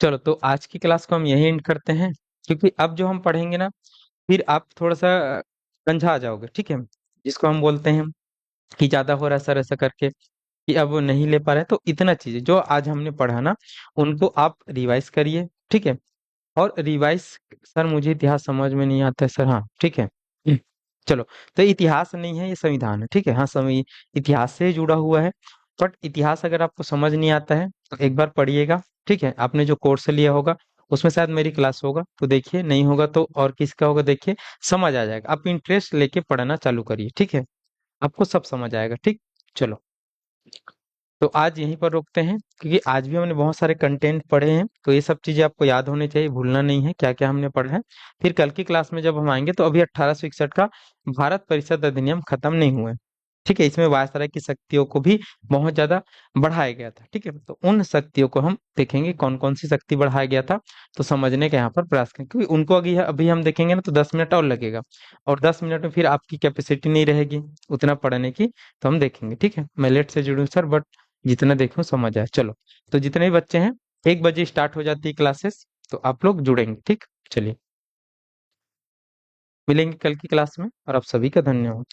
चलो, तो आज की क्लास को हम यही एंड करते हैं, क्योंकि अब जो हम पढ़ेंगे ना, फिर आप थोड़ा सा कंझा जाओगे, ठीक है। जिसको हम बोलते हैं कि ज्यादा हो रहा है सर ऐसा करके, कि अब वो नहीं ले पा रहे हैं, तो इतना चीजें जो आज हमने पढ़ा ना, उनको आप रिवाइज करिए, ठीक है। और रिवाइज, सर मुझे इतिहास समझ में नहीं आता है सर, हाँ ठीक है। चलो, तो इतिहास नहीं है, ये संविधान है, ठीक है। हाँ, इतिहास से जुड़ा हुआ है। बट इतिहास अगर आपको समझ नहीं आता है तो एक बार पढ़िएगा, ठीक है। आपने जो कोर्स लिया होगा उसमें शायद मेरी क्लास होगा, तो देखिए, नहीं होगा तो और किसका होगा देखिए, समझ आ जाएगा। आप इंटरेस्ट लेके पढ़ना चालू करिए, ठीक है। आपको सब समझ आएगा, ठीक। चलो, तो आज यहीं पर रोकते हैं, क्योंकि आज भी हमने बहुत सारे कंटेंट पढ़े हैं, तो ये सब चीजें आपको याद होनी चाहिए, भूलना नहीं है क्या क्या हमने पढ़ा है। फिर कल की क्लास में जब हम आएंगे, तो अभी 1861 का भारत परिषद अधिनियम खत्म नहीं हुआ है, ठीक है। इसमें वायसराय की शक्तियों को भी बहुत ज्यादा बढ़ाया गया था, ठीक है। तो उन शक्तियों को हम देखेंगे, कौन कौन सी शक्ति बढ़ाया गया था, तो समझने का यहाँ पर प्रयास करें, क्योंकि उनको अभी अभी हम देखेंगे ना, तो 10 मिनट और लगेगा, और 10 मिनट में फिर आपकी कैपेसिटी नहीं रहेगी उतना पढ़ने की। तो हम देखेंगे, ठीक है। मैं लेट से जुड़ूं सर, बट जितना देखूं समझ आए। चलो, तो जितने भी बच्चे हैं, 1 बजे स्टार्ट हो जाती है क्लासेस, तो आप लोग जुड़ेंगे, ठीक। चलिए, मिलेंगे कल की क्लास में, और आप सभी का धन्यवाद।